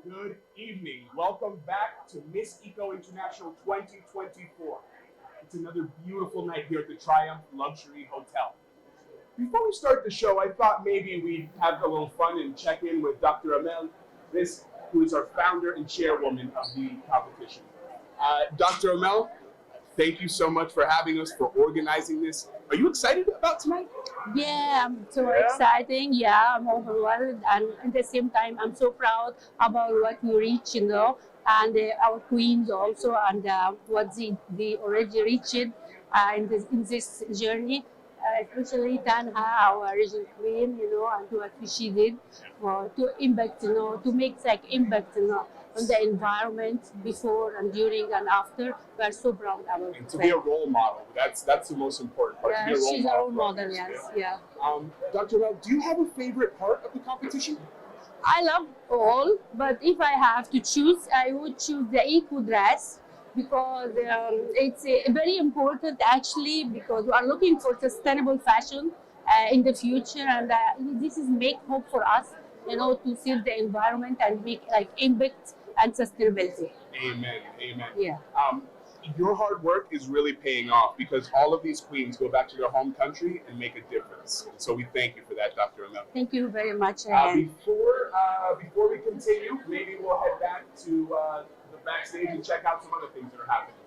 Good evening. Welcome back to Miss Eco International 2024. It's another beautiful night here at the Triumph Luxury Hotel. Before we start the show, I thought maybe we'd have a little fun and check in with Dr. Amel, who is our founder and chairwoman of the competition. Dr. Amel, thank you so much for having us, for organizing this. Are you excited about tonight? Yeah, I'm so exciting. Yeah, I'm overwhelmed, and at the same time, I'm so proud about what we reach, and our queens also, and what they already reached in this journey. Especially Tanha, our regional queen, and what she did to impact, to make like impact, on the environment before and during and after. We are so proud about And to be a role model, that's the most important part. Yeah, to be a role she's a model role model, yes, yeah. Dr. Mel, do you have a favorite part of the competition? I love all, but if I have to choose, I would choose the eco dress because it's very important actually because we are looking for sustainable fashion in the future, and this is make hope for us, to save the environment and make like impact and sustainability. Amen. Amen. Yeah. Your hard work is really paying off because all of these queens go back to their home country and make a difference. So we thank you for that, Dr. Amel. Thank you very much. Before we continue, maybe we'll head back to the backstage and check out some other things that are happening.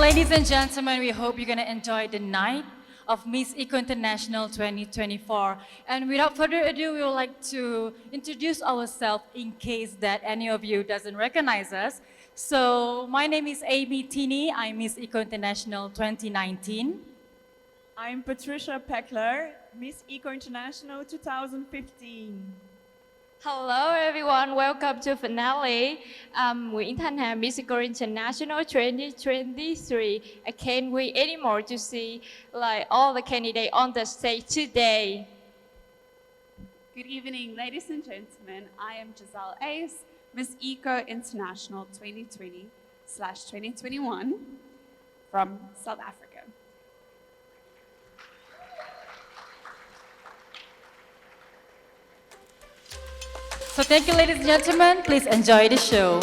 Ladies and gentlemen, we hope you're going to enjoy the night of Miss Eco International 2024. And without further ado, we would like to introduce ourselves in case that any of you doesn't recognize us. So my name is Amy Tini. I'm Miss Eco International 2019. I'm Patricia Peckler, Miss Eco International 2015. Hello everyone, welcome to finale. I'm Nguyễn Thanh Hà, Miss Eco International 2023. I can't wait anymore to see all the candidates on the stage today. Good evening, ladies and gentlemen. I am Giselle Ace, Miss Eco International 2020/2021 from South Africa. So thank you, ladies and gentlemen. Please enjoy the show.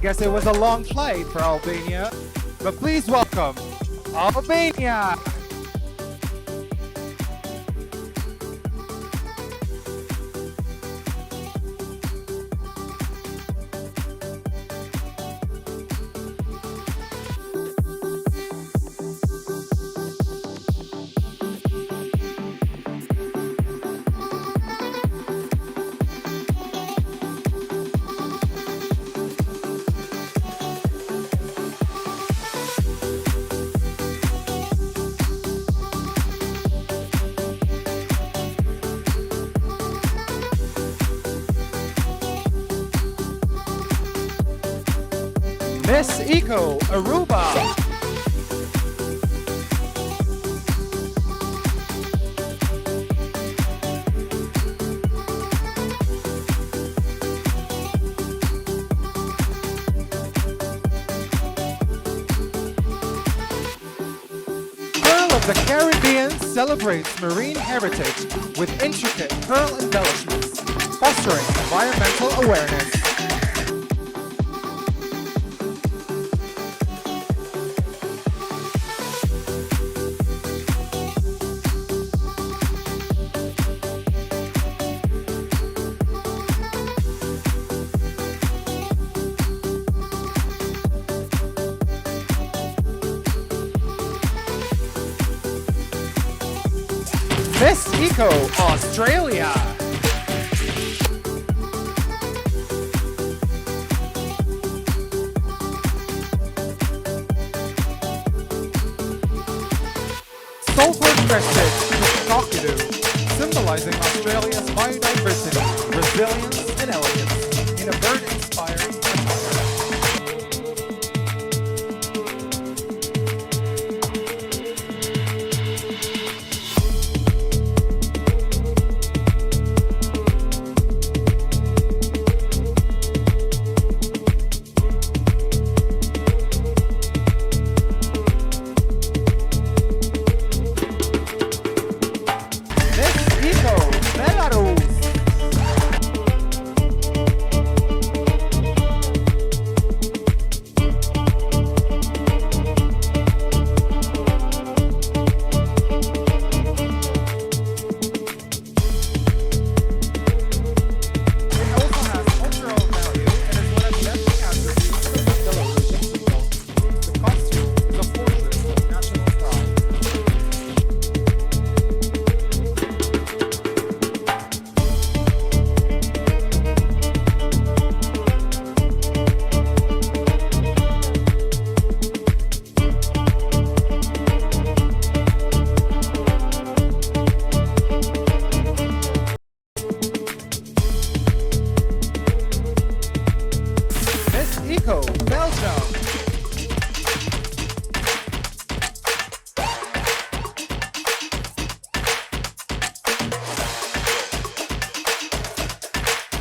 guess it was a long flight for Albania, but please welcome Albania! Miss Eco Aruba. Pearl of the Caribbean celebrates marine heritage with intricate pearl embellishments, fostering environmental awareness. Miss Eco Australia. Sulfur-crested cockatoo, symbolizing Australia's biodiversity, resilience, and elegance in a bird-inspired attire. Eco Belgium.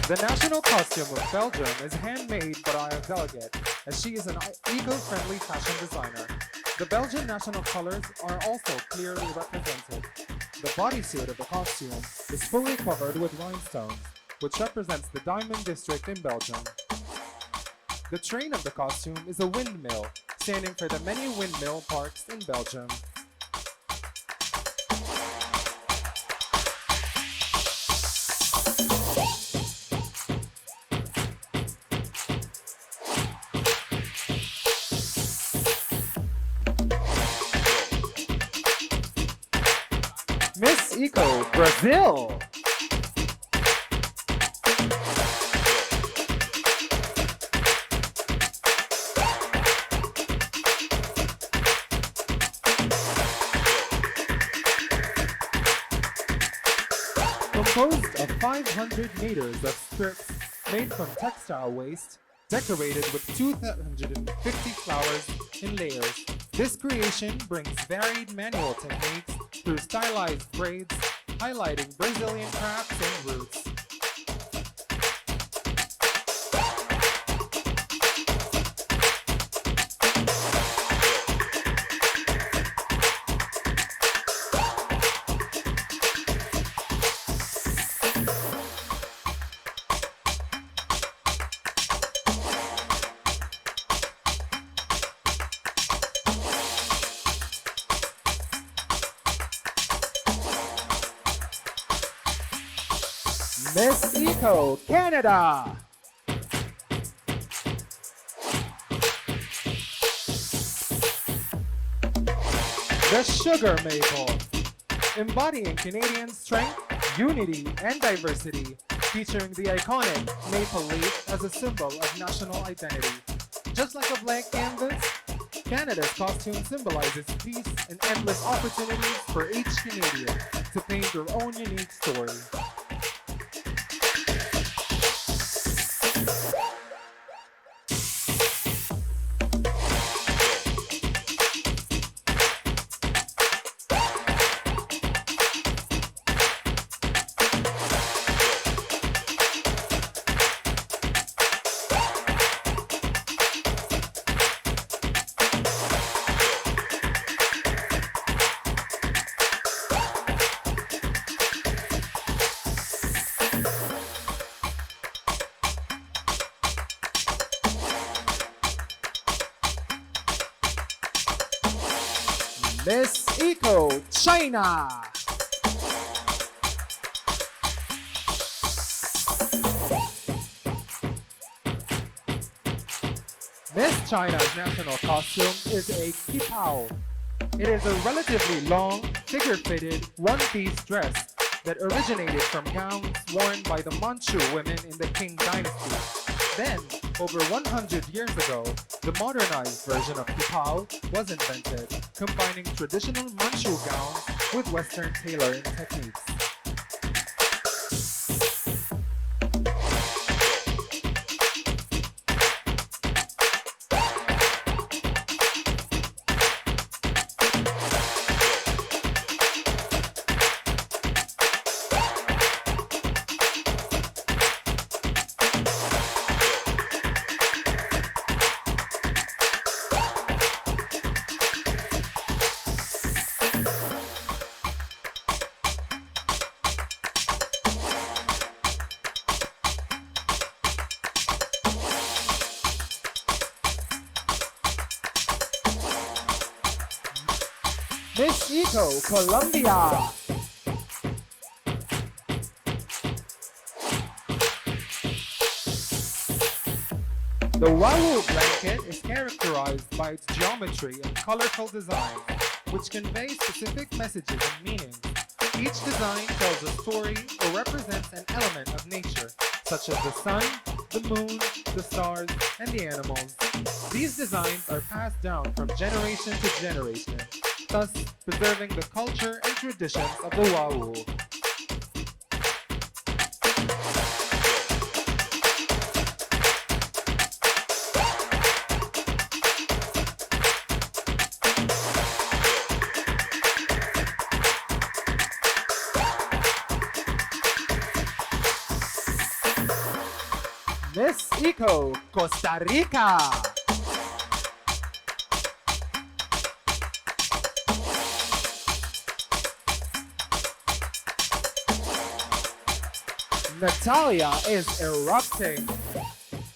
The national costume of Belgium is handmade by a delegate, as she is an eco-friendly fashion designer. The Belgian national colors are also clearly represented. The bodysuit of the costume is fully covered with rhinestones, which represents the diamond district in Belgium. The train of the costume is a windmill, standing for the many windmill parks in Belgium. Miss Eco Brazil. Composed of 500 meters of strips made from textile waste, decorated with 250 flowers in layers. This creation brings varied manual techniques through stylized braids, highlighting Brazilian crafts and roots. Miss Eco Canada. The Sugar Maple, embodying Canadian strength, unity, and diversity, featuring the iconic maple leaf as a symbol of national identity. Just like a blank canvas, Canada's costume symbolizes peace and endless opportunities for each Canadian to paint their own unique story. Miss Eco China. Miss China's national costume is a kipao. It is a relatively long, figure-fitted, one-piece dress that originated from gowns worn by the Manchu women in the Qing dynasty. Then, over 100 years ago, the modernized version of kipao was invented, combining traditional Manchu gowns with Western tailoring techniques. Miss Eco Colombia. The Wawu blanket is characterized by its geometry and colorful design, which convey specific messages and meanings. Each design tells a story or represents an element of nature, such as the sun, the moon, the stars, and the animals. These designs are passed down from generation to generation, thus preserving the culture and traditions of the Wawu. Miss Eco Costa Rica. Natalia is erupting.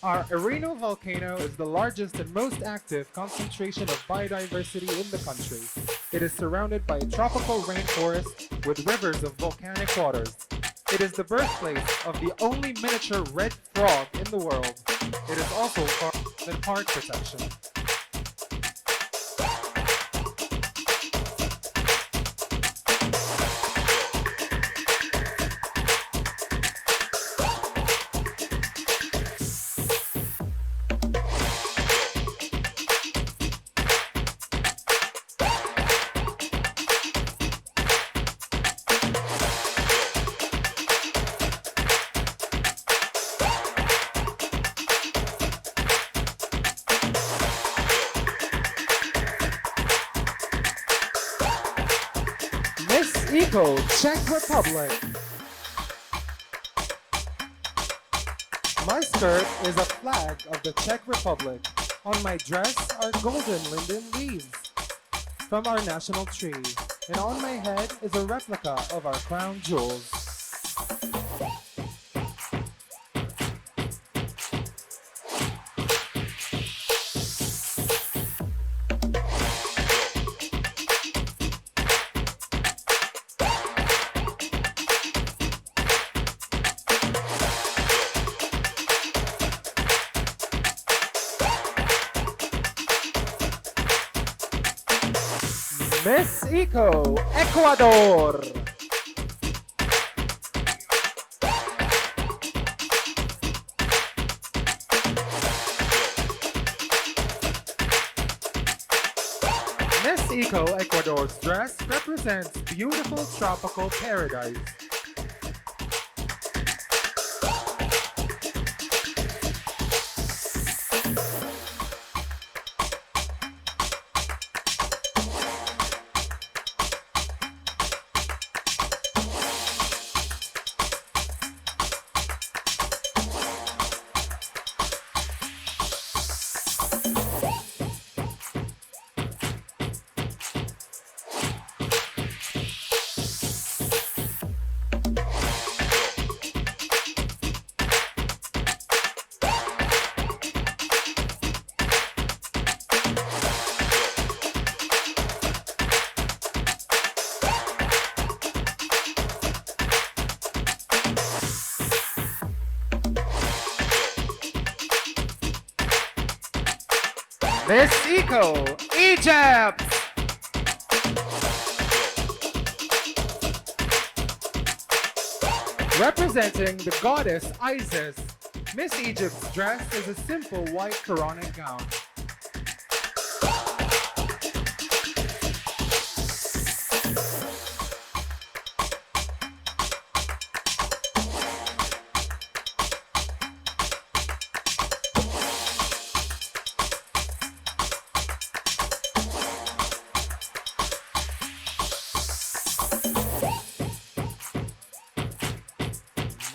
Our Erino volcano is the largest and most active concentration of biodiversity in the country. It is surrounded by a tropical rainforest with rivers of volcanic waters. It is the birthplace of the only miniature red frog in the world. It is also part of park protection. Miss Eco Czech Republic. My skirt is a flag of the Czech Republic. On my dress are golden linden leaves from our national tree. And on my head is a replica of our crown jewels. Miss Eco, Ecuador. Miss Eco, Ecuador's dress represents beautiful tropical paradise. Miss Eco, Egypt. Representing the goddess Isis, Miss Egypt's dress is a simple white Quranic gown.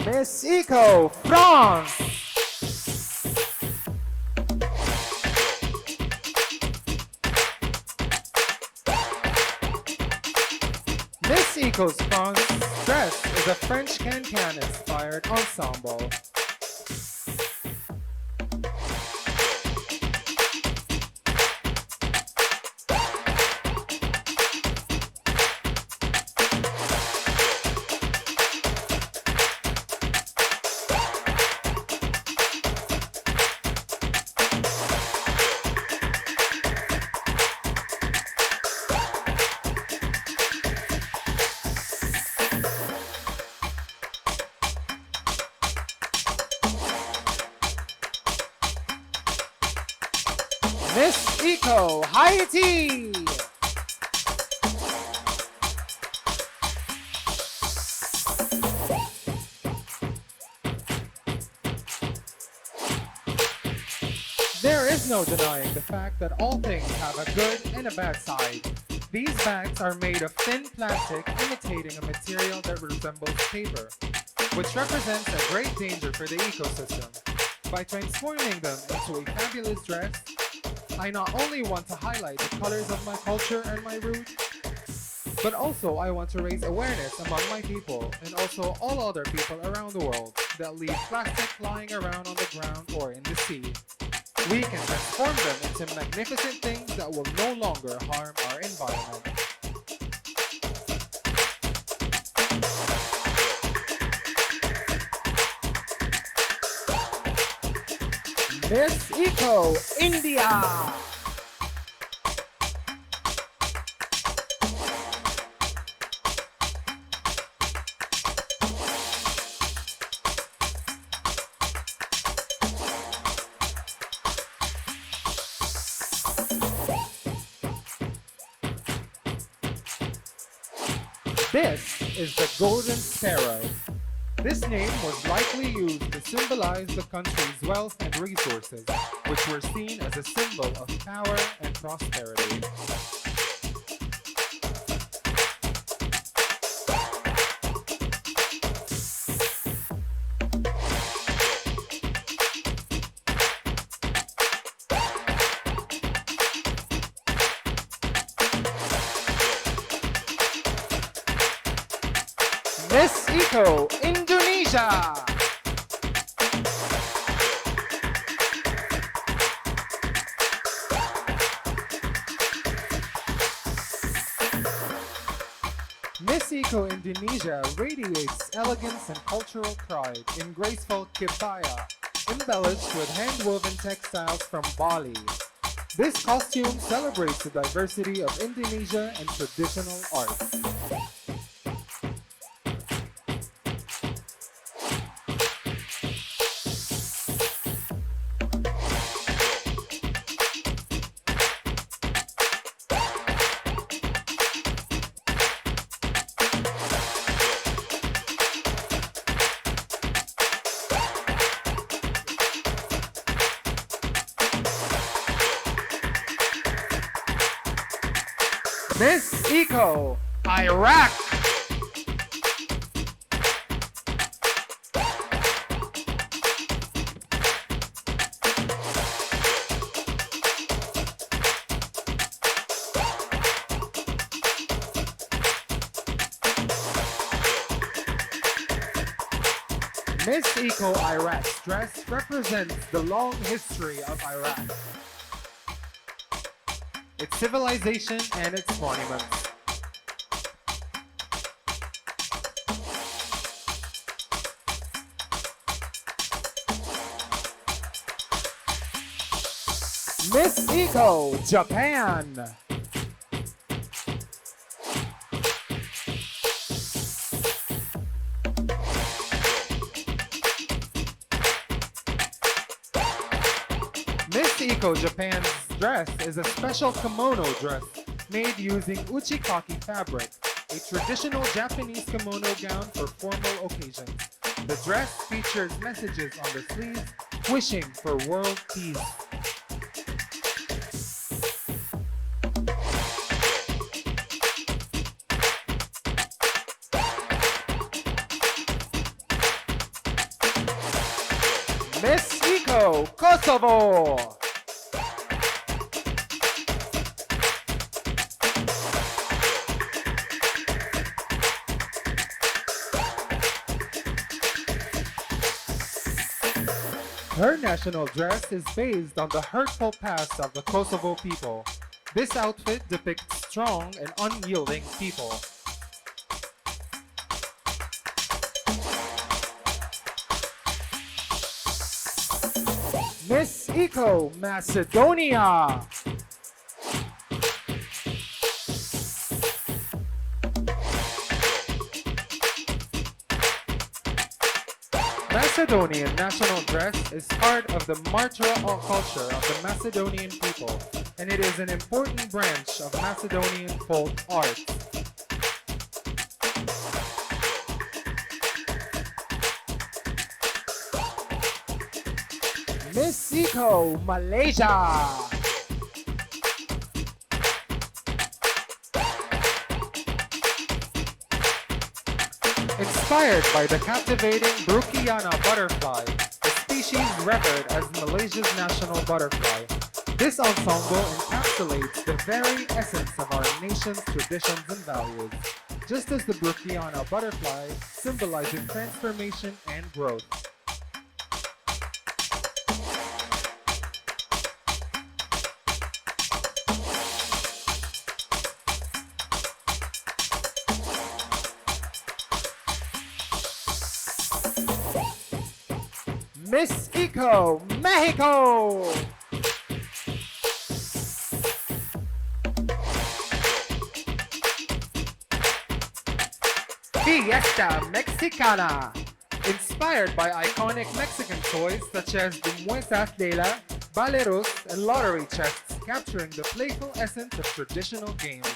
Miss Eco, France. Miss Eco's France dress is a French can-can inspired ensemble. Miss Eco, Haiti. There is no denying the fact that all things have a good and a bad side. These bags are made of thin plastic imitating a material that resembles paper, which represents a great danger for the ecosystem. By transforming them into a fabulous dress, I not only want to highlight the colors of my culture and my roots, but also I want to raise awareness among my people and also all other people around the world that leave plastic lying around on the ground or in the sea. We can transform them into magnificent things that will no longer harm our environment. Miss Eco, India. This is the golden sparrow. This name was likely used to symbolize the country's wealth and resources, which were seen as a symbol of power and prosperity. Miss Eco, Indonesia. Miss Eco Indonesia radiates elegance and cultural pride in graceful kebaya, embellished with hand-woven textiles from Bali. This costume celebrates the diversity of Indonesia and traditional arts. Miss Eco, Iraq. Miss Eco Iraq's dress represents the long history of Iraq, its civilization and its monuments. Miss Eco, Japan. Miss Eco Japan's dress is a special kimono dress made using uchikaki fabric, a traditional Japanese kimono gown for formal occasions. The dress features messages on the sleeves wishing for world peace. Miss Eco, Kosovo. Her national dress is based on the hurtful past of the Kosovo people. This outfit depicts strong and unyielding people. Miss Eco, Macedonia. Macedonian national dress is part of the martial culture of the Macedonian people, and it is an important branch of Macedonian folk art. Miss Eco, Malaysia. Inspired by the captivating Brukiana butterfly, a species revered as Malaysia's national butterfly, this ensemble encapsulates the very essence of our nation's traditions and values, just as the Brukiana butterfly symbolizes transformation and growth. Miss Eco, Mexico. Fiesta Mexicana. Inspired by iconic Mexican toys such as the Muesas de la, Baleros, and lottery chests, capturing the playful essence of traditional games.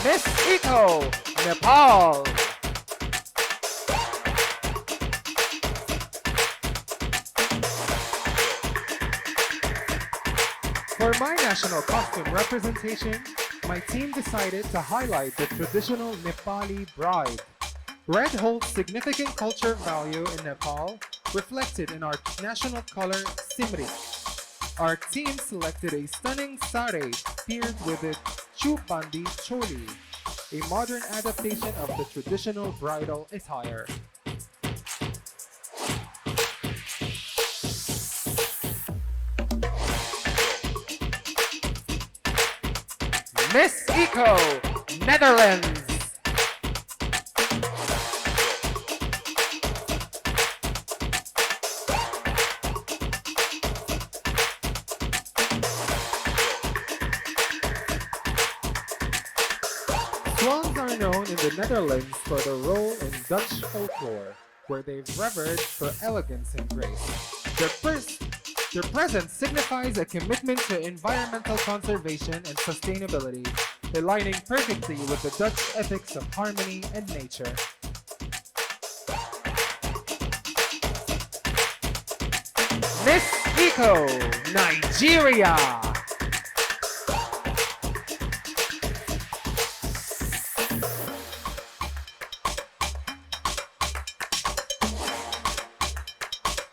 Miss Eco, Nepal. For my national costume representation, my team decided to highlight the traditional Nepali bride. Red holds significant culture value in Nepal, reflected in our national color simri. Our team selected a stunning sari paired with a chupandi choli, a modern adaptation of the traditional bridal attire. Miss Eco, Netherlands. Swans are known in the Netherlands for their role in Dutch folklore, where they've revered for elegance and grace. Their presence signifies a commitment to environmental conservation and sustainability, aligning perfectly with the Dutch ethics of harmony and nature. Miss Eco, Nigeria.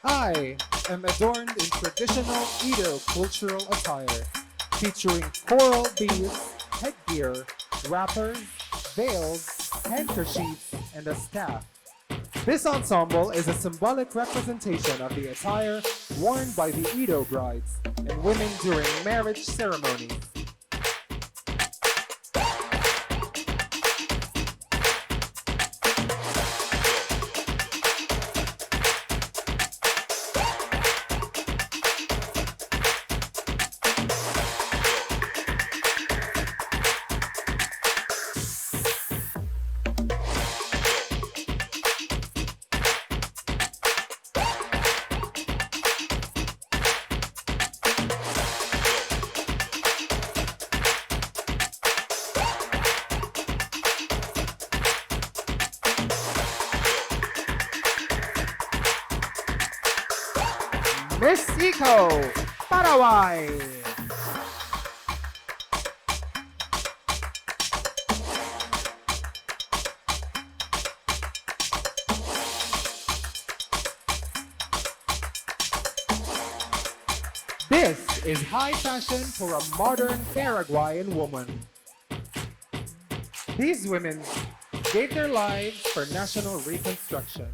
I am adorned in traditional Edo cultural attire, featuring coral beads, headgear, wrappers, veils, handkerchiefs, and a staff. This ensemble is a symbolic representation of the attire worn by the Edo brides and women during marriage ceremonies. Miss Eco, Paraguay. This is high fashion for a modern Paraguayan woman. These women gave their lives for national reconstruction.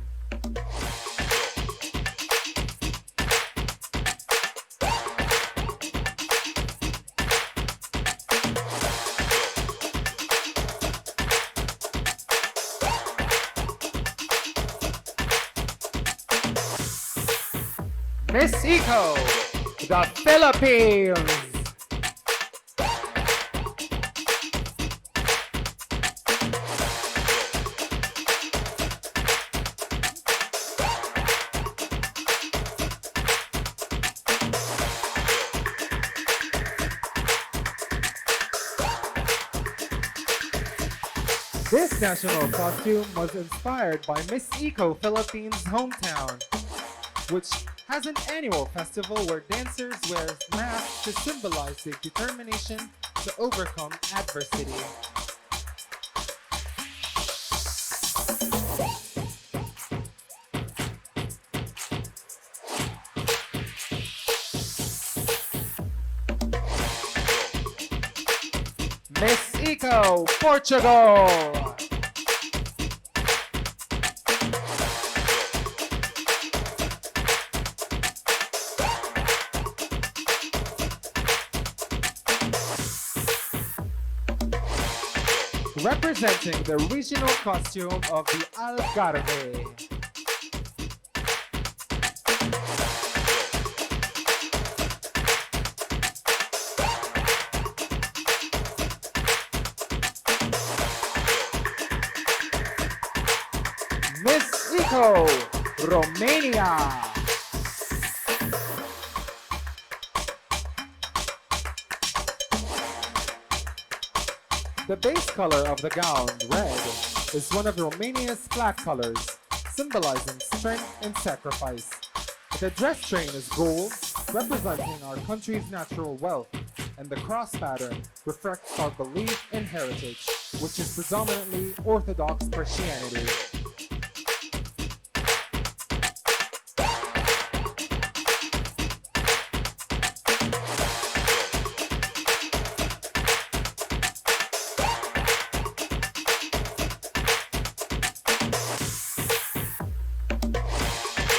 Miss Eco, the Philippines. This national costume was inspired by Miss Eco Philippines' hometown, which has an annual festival where dancers wear masks to symbolize their determination to overcome adversity. Miss Eco, Portugal. Representing the regional costume of the Algarve. Miss Eco, Romania. The base color of the gown, red, is one of Romania's flag colors, symbolizing strength and sacrifice. The dress train is gold, representing our country's natural wealth, and the cross pattern reflects our belief and heritage, which is predominantly Orthodox Christianity.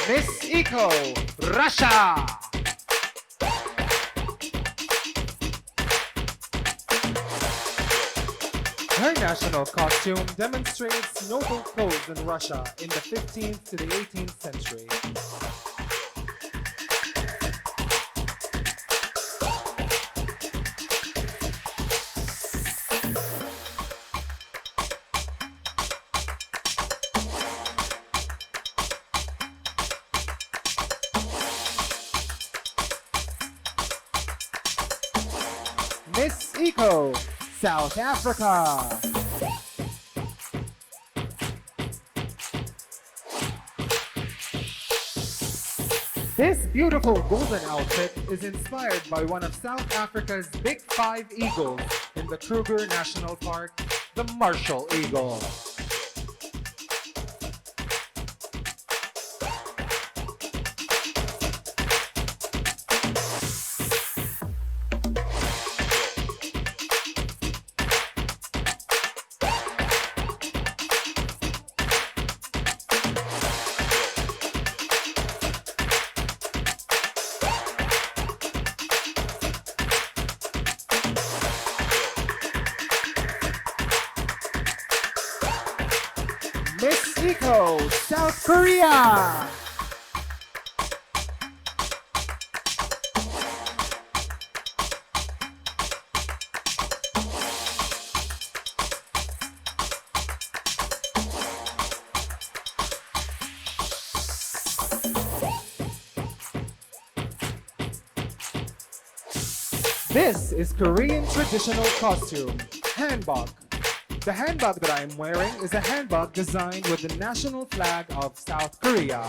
Miss Eco, Russia. Her national costume demonstrates noble clothes in Russia in the 15th to the 18th century. Miss Eco, South Africa. This beautiful golden outfit is inspired by one of South Africa's big 5 eagles in the Kruger National Park, the Marshall Eagle. Miss Eco, South Korea. This is Korean traditional costume, hanbok. The handbag that I am wearing is a handbag designed with the national flag of South Korea.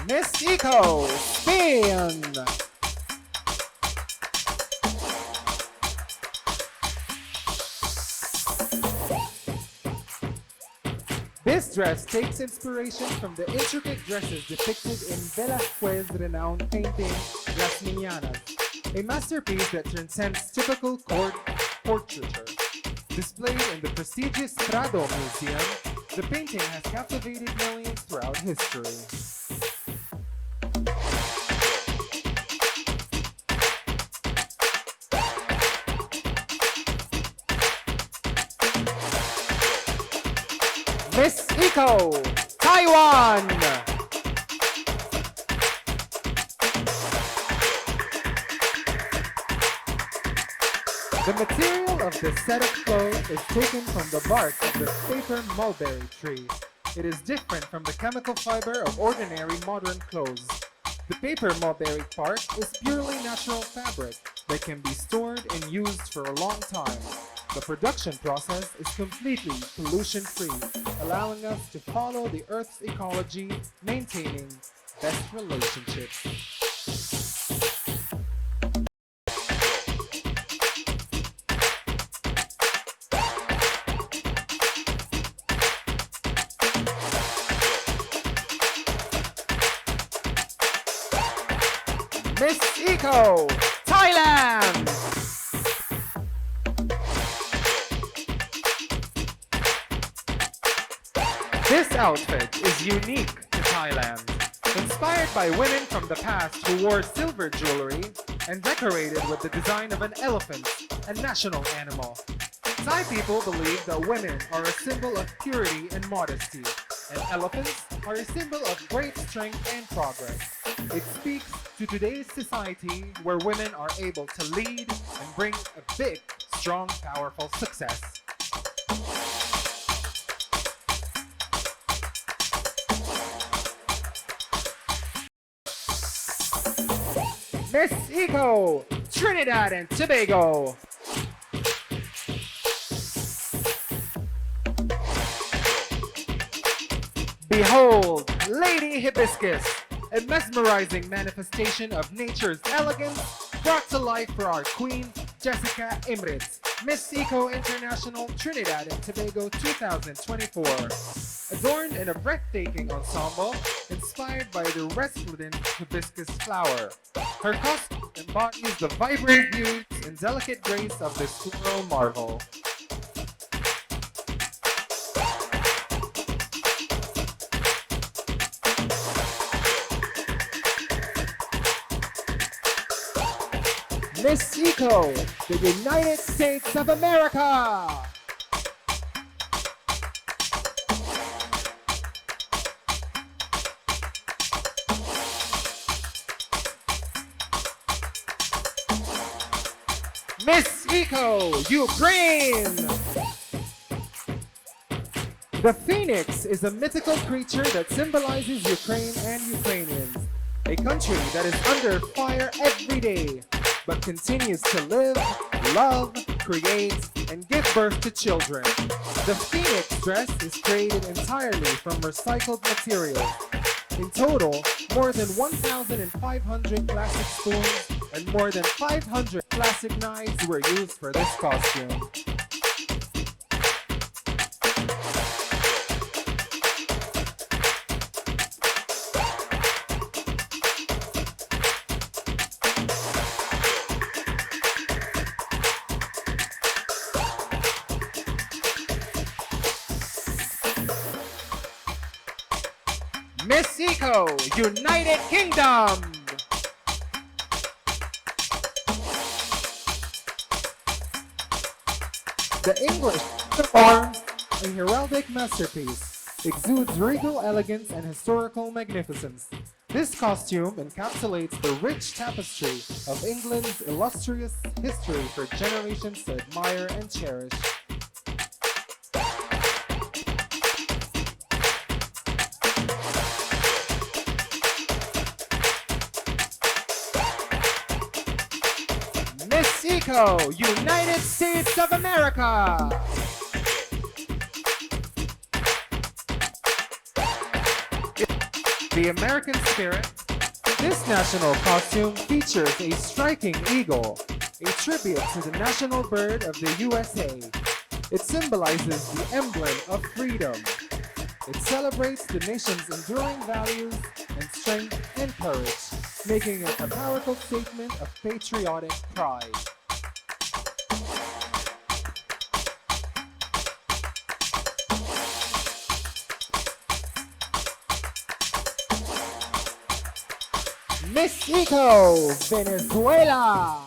Miss Eco, Spain. This dress takes inspiration from the intricate dresses depicted in Velázquez's renowned painting Las Niñanas, a masterpiece that transcends typical court portraiture. Displayed in the prestigious Prado Museum, the painting has captivated millions throughout history. Miss Eco, Taiwan. The material of this set of clothes is taken from the bark of the paper mulberry tree. It is different from the chemical fiber of ordinary modern clothes. The paper mulberry bark is purely natural fabric that can be stored and used for a long time. The production process is completely pollution-free, allowing us to follow the Earth's ecology, maintaining best relationships. Miss Eco, Thailand! This outfit is unique to Thailand. Inspired by women from the past who wore silver jewelry and decorated with the design of an elephant, a national animal. Thai people believe that women are a symbol of purity and modesty, and elephants are a symbol of great strength and progress. It speaks to today's society where women are able to lead and bring a big, strong, powerful success. Miss Eco, Trinidad and Tobago. Behold, Lady Hibiscus, a mesmerizing manifestation of nature's elegance brought to life for our queen, Jessica Imritz, Miss Eco International Trinidad and Tobago 2024. Adorned in a breathtaking ensemble inspired by the resplendent hibiscus flower. Her costume embodies the vibrant hues and delicate grace of this floral marvel. Miss Eco, the United States of America! Miss Eco, Ukraine! The phoenix is a mythical creature that symbolizes Ukraine and Ukrainians, a country that is under fire every day, but continues to live, love, create, and give birth to children. The phoenix dress is created entirely from recycled materials. In total, more than 1,500 plastic spoons and more than 500 plastic knives were used for this costume. Miss Eco, United Kingdom! The English performs a heraldic masterpiece, exudes regal elegance and historical magnificence. This costume encapsulates the rich tapestry of England's illustrious history for generations to admire and cherish. Miss Eco, United States of America! The American spirit, this national costume features a striking eagle, a tribute to the national bird of the USA. It symbolizes the emblem of freedom. It celebrates the nation's enduring values and strength and courage, making it a powerful statement of patriotic pride. Miss Eco, Venezuela!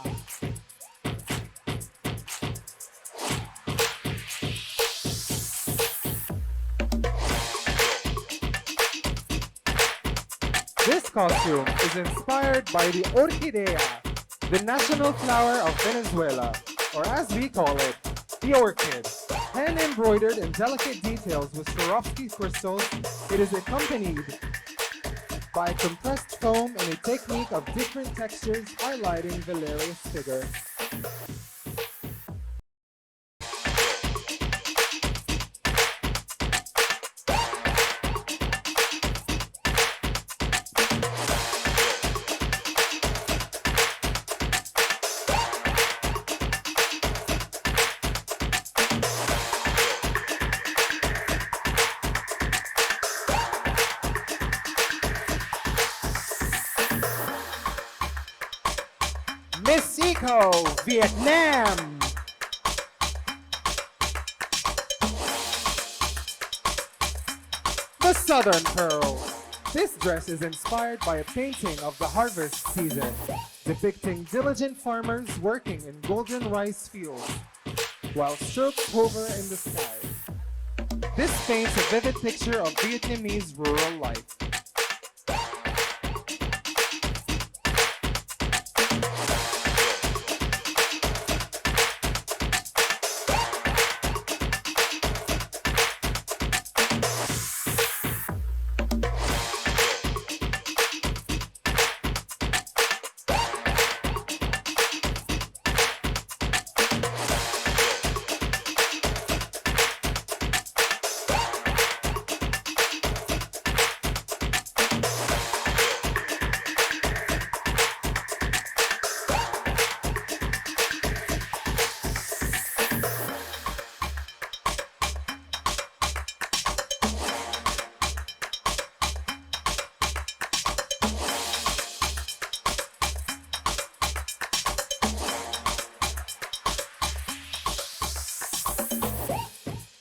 This costume is inspired by the orchidea, the national flower of Venezuela, or as we call it, the orchid. Hand embroidered in delicate details with Swarovski crystals, it is accompanied by compressed foam and a technique of different textures highlighting Valeria's figure. Miss Eco, Vietnam! The Southern Pearl. This dress is inspired by a painting of the harvest season, depicting diligent farmers working in golden rice fields, while strokes hover in the sky. This paints a vivid picture of Vietnamese rural life.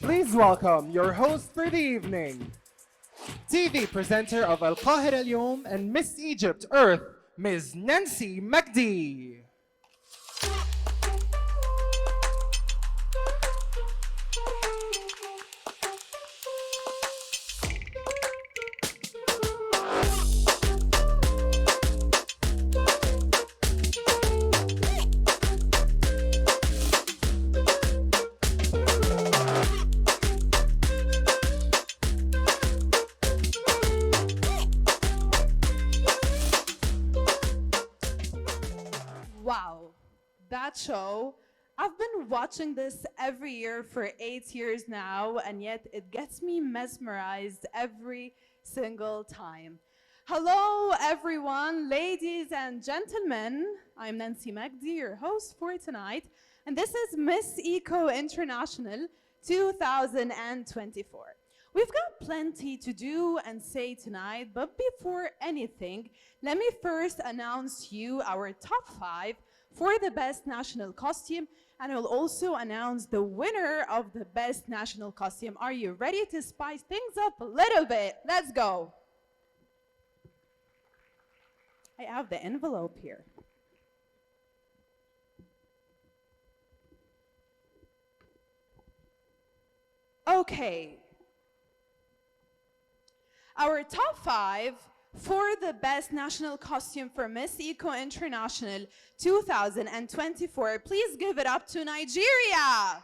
Please welcome your host for the evening, TV presenter of Al Qahira Al and Miss Egypt Earth, Ms. Nancy Magdi. Wow, that show. I've been watching this every year for 8 years now, and yet it gets me mesmerized every single time. Hello, everyone, ladies and gentlemen. I'm Nancy Magdi, your host for tonight, and this is Miss Eco International 2024. We've got plenty to do and say tonight, but before anything, let me first announce to you our top 5 for the best national costume, and I'll also announce the winner of the best national costume. Are you ready to spice things up a little bit? Let's go. I have the envelope here. Okay. Our top 5 for the best national costume for Miss Eco International 2024. Please give it up to Nigeria.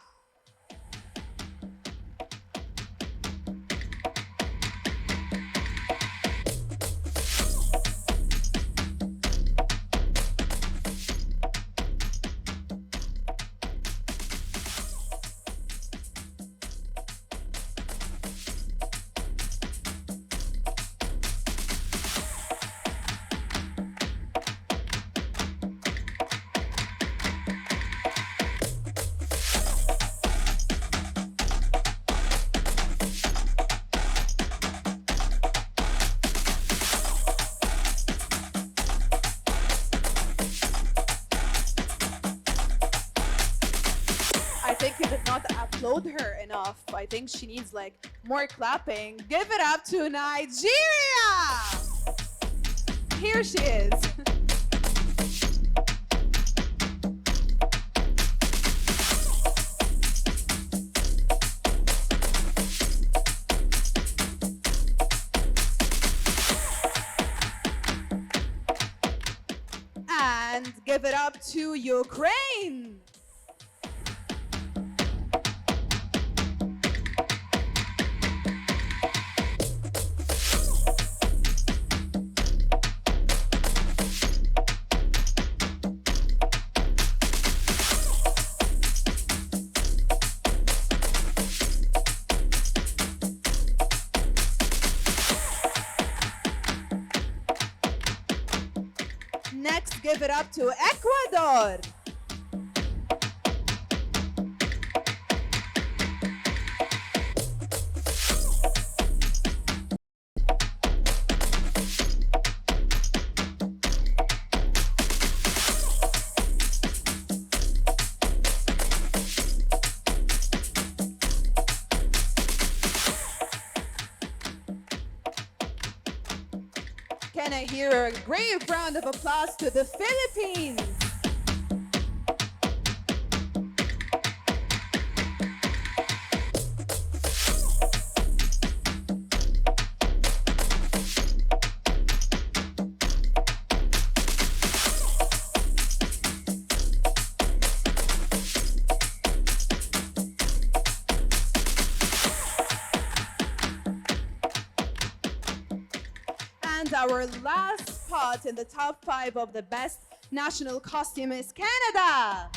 I think you did not applaud her enough. I think she needs like more clapping. Give it up to Nigeria! Here she is. And give it up to Ukraine. Next, give it up to Ecuador. Can I hear a great round of applause to the Philippines? And our last spot in the top 5 of the best national costume is Canada.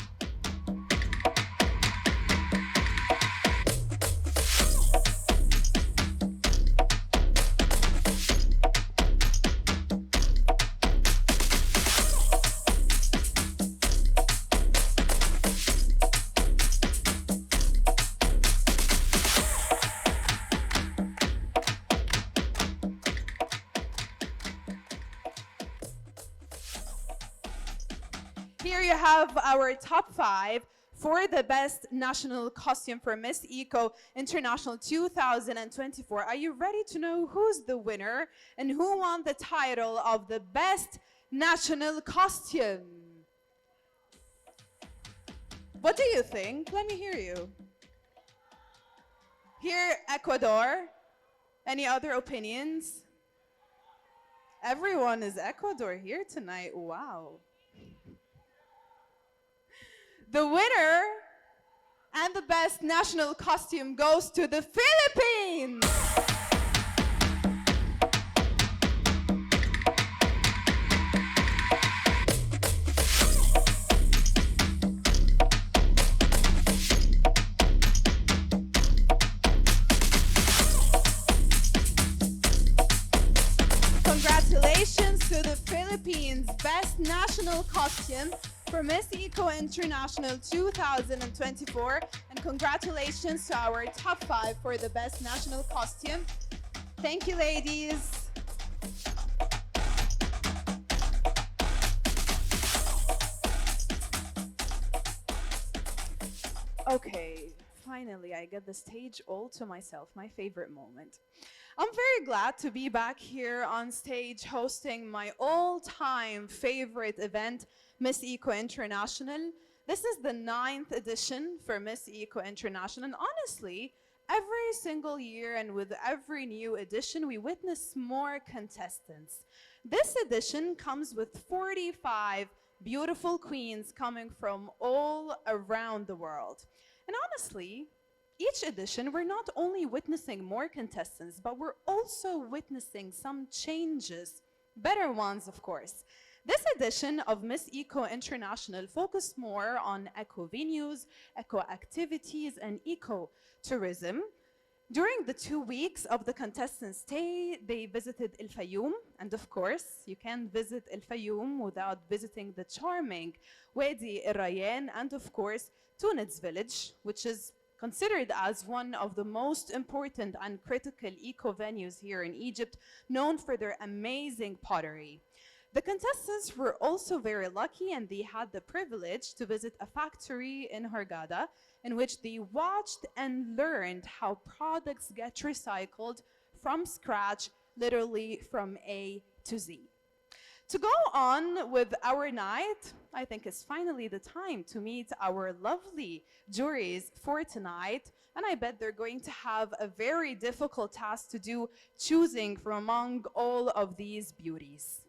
Here you have our top 5 for the best national costume for Miss Eco International 2024. Are you ready to know who's the winner and who won the title of the best national costume? What do you think? Let me hear you. Here, Ecuador. Any other opinions? Everyone is Ecuador here tonight. Wow. The winner and the best national costume goes to the Philippines. Congratulations to the Philippines Best National Costume for Miss Eco International 2024. And congratulations to our top 5 for the Best National Costume. Thank you, ladies. Okay, finally, I get the stage all to myself, my favorite moment. I'm very glad to be back here on stage hosting my all-time favorite event, Miss Eco International. This is the 9th edition for Miss Eco International, and honestly, every single year and with every new edition, we witness more contestants. This edition comes with 45 beautiful queens coming from all around the world. And honestly, each edition, we're not only witnessing more contestants, but we're also witnessing some changes, better ones, of course. This edition of Miss Eco International focused more on eco venues, eco activities, and eco tourism. During the 2 weeks of the contestants' stay, they visited El Fayoum, and of course, you can't visit El Fayoum without visiting the charming Wadi El Rayyan, and of course, Tunis village, which is considered as one of the most important and critical eco venues here in Egypt, known for their amazing pottery. The contestants were also very lucky, and they had the privilege to visit a factory in Hurghada in which they watched and learned how products get recycled from scratch, literally from A to Z. To go on with our night, I think it's finally the time to meet our lovely juries for tonight. And I bet they're going to have a very difficult task to do, choosing from among all of these beauties.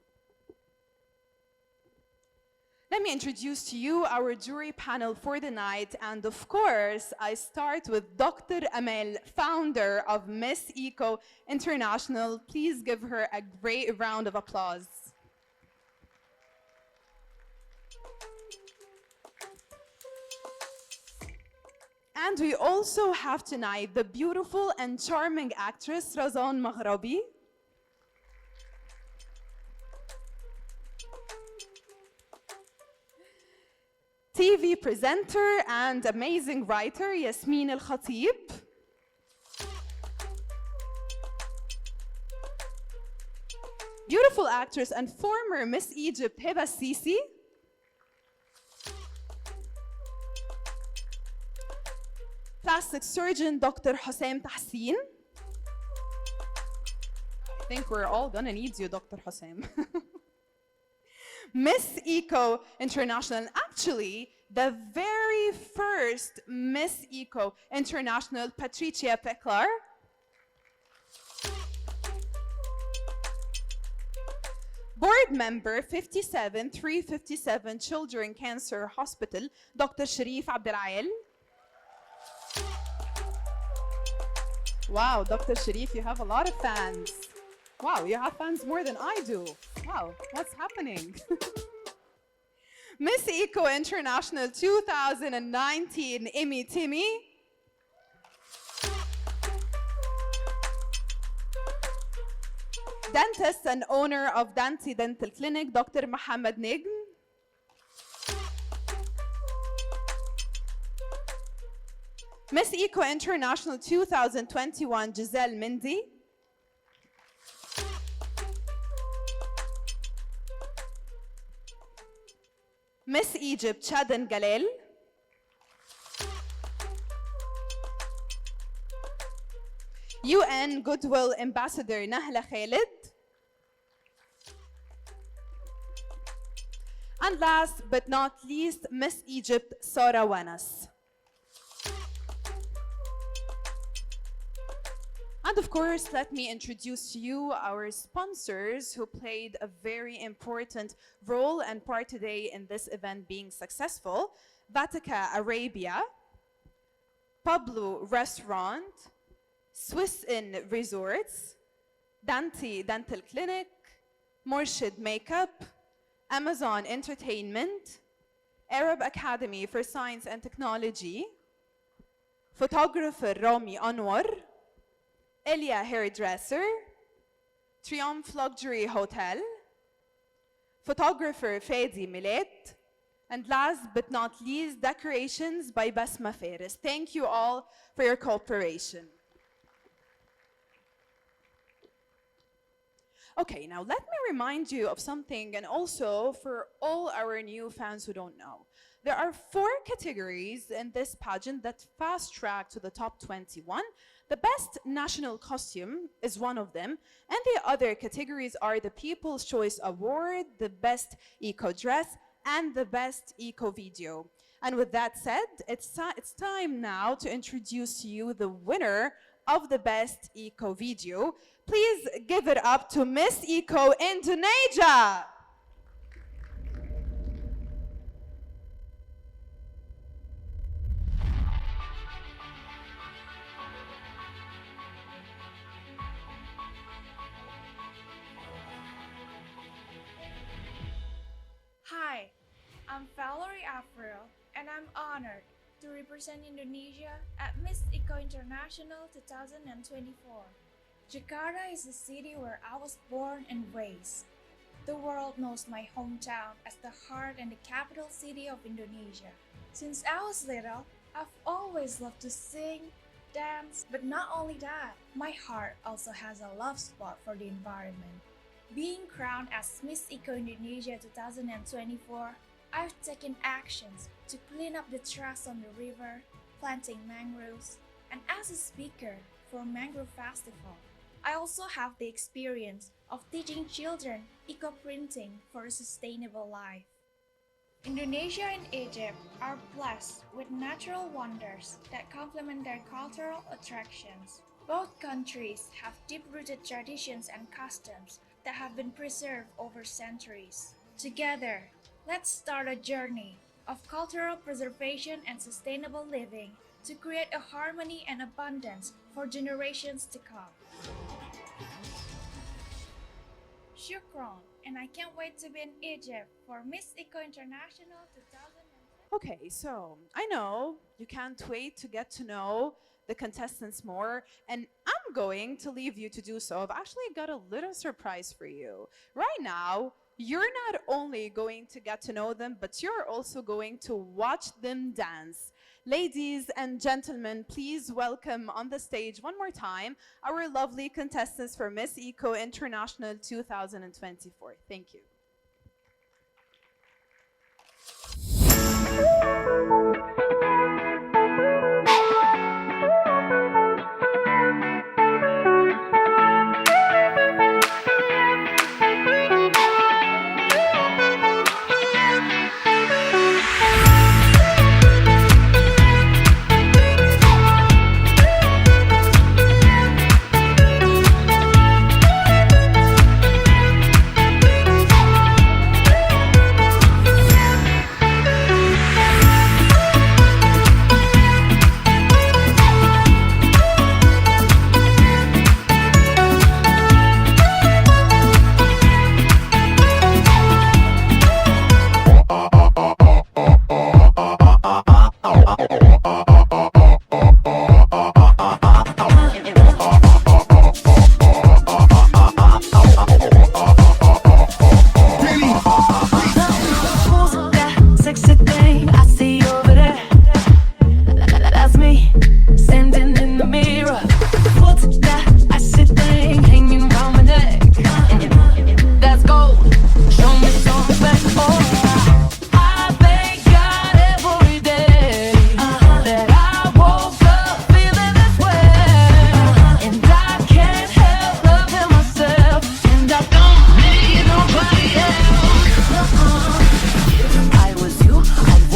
Let me introduce to you our jury panel for the night. And of course, I start with Dr. Amel, founder of Miss Eco International. Please give her a great round of applause. And we also have tonight the beautiful and charming actress Razan Maghrabi. TV presenter and amazing writer Yasmin Al Khatib. Beautiful actress and former Miss Egypt Heba Sisi. Plastic surgeon Dr. Hossein Tahsin. I think we're all gonna need you, Dr. Hossein. Miss Eco International, actually the very first Miss Eco International, Patricia Peklar. Board member 357 Children Cancer Hospital, Dr. Sharif Abdelael. Wow, Dr. Sharif, you have a lot of fans. Wow, you have fans more than I do. Wow, what's happening? Miss Eco International 2019, Imi Timi. Dentist and owner of Danti Dental Clinic, Dr. Mohammed Nigm. Miss Eco International 2021, Giselle Mindy. Miss Egypt, Chadan Galel. UN Goodwill Ambassador Nahla Khalid. And last but not least, Miss Egypt Sara Wanas. And of course, let me introduce to you our sponsors who played a very important role and part today in this event being successful. Vatica Arabia, Pablo Restaurant, Swiss Inn Resorts, Dante Dental Clinic, Morshid Makeup, Amazon Entertainment, Arab Academy for Science and Technology, photographer Rami Anwar, Elia Hairdresser, Triumph Luxury Hotel, photographer Fadi Milet, and last but not least, decorations by Basma Faris. Thank you all for your cooperation. Okay, now let me remind you of something, and also for all our new fans who don't know. There are 4 categories in this pageant that fast track to the top 21. The best national costume is one of them, and the other categories are the People's Choice Award, the best eco dress, and the best eco video. And with that said, it's time now to introduce to you the winner of the best eco video. Please give it up to Miss Eco Indonesia. Hi, I'm Valerie Afril, and I'm honored to represent Indonesia at Miss Eco International 2024. Jakarta is the city where I was born and raised. The world knows my hometown as the heart and the capital city of Indonesia. Since I was little, I've always loved to sing, dance, but not only that, my heart also has a love spot for the environment. Being crowned as Miss Eco Indonesia 2024, I've taken actions to clean up the trash on the river, planting mangroves, and as a speaker for Mangrove Festival, I also have the experience of teaching children eco-printing for a sustainable life. Indonesia and Egypt are blessed with natural wonders that complement their cultural attractions. Both countries have deep-rooted traditions and customs that have been preserved over centuries. Together, let's start a journey of cultural preservation and sustainable living to create a harmony and abundance for generations to come. Shukran, and I can't wait to be in Egypt for Miss Eco International 2020. Okay, so I know you can't wait to get to know the contestants more, and I'm going to leave you to do so. I've actually got a little surprise for you. Right now, you're not only going to get to know them, but you're also going to watch them dance. Ladies and gentlemen, please welcome on the stage one more time our lovely contestants for Miss Eco International 2024. Thank you.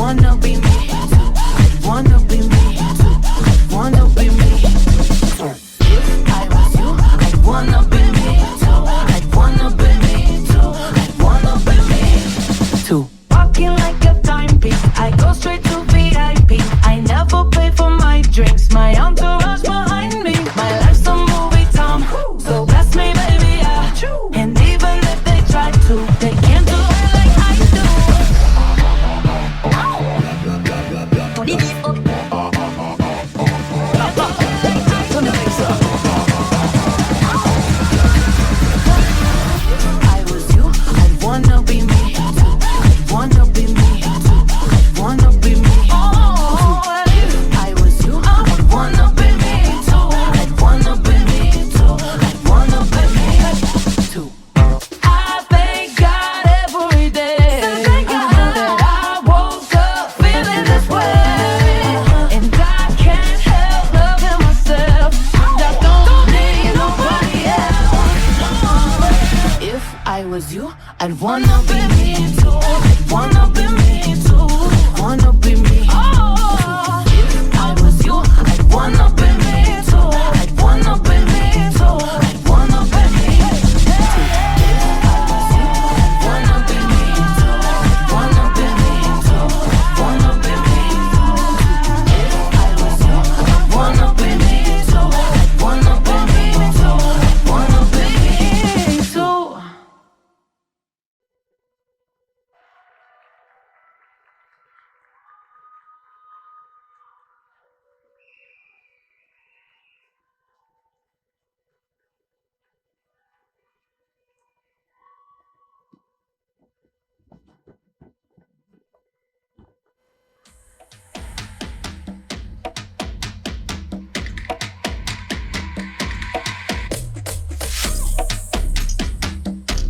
wanna be me too. I wanna be me too. I wanna be me too. If I was you, I wanna be me too. I wanna be me too. I wanna be me too. Walking like a timepiece, I go straight to VIP. I never pay for my drinks, my entourage behind me. My life's a movie, Tom, so bless me, baby, yeah. And even if they try to, they can't do it like I do. Turn the bass up. If I was you, I'd wanna be me too. I'd wanna be me too. I'd wanna be me too. If I was you, I'd wanna be me too. I'd wanna be me too. I'd wanna be me too. I thank God every day. That I woke up feeling this way. And I can't help loving myself. I don't need nobody else. If I was you, I'd wanna be me too. I'd wanna be me too. Wanna be me. If I was you, I'd wanna be me too. I'd wanna be me too. I'd wanna be me too. If I was you, I'd wanna be me too. I'd wanna be me too. I'd wanna be me too. If I was you, I'd wanna be me too. I'd wanna be me too. I'd wanna be me too.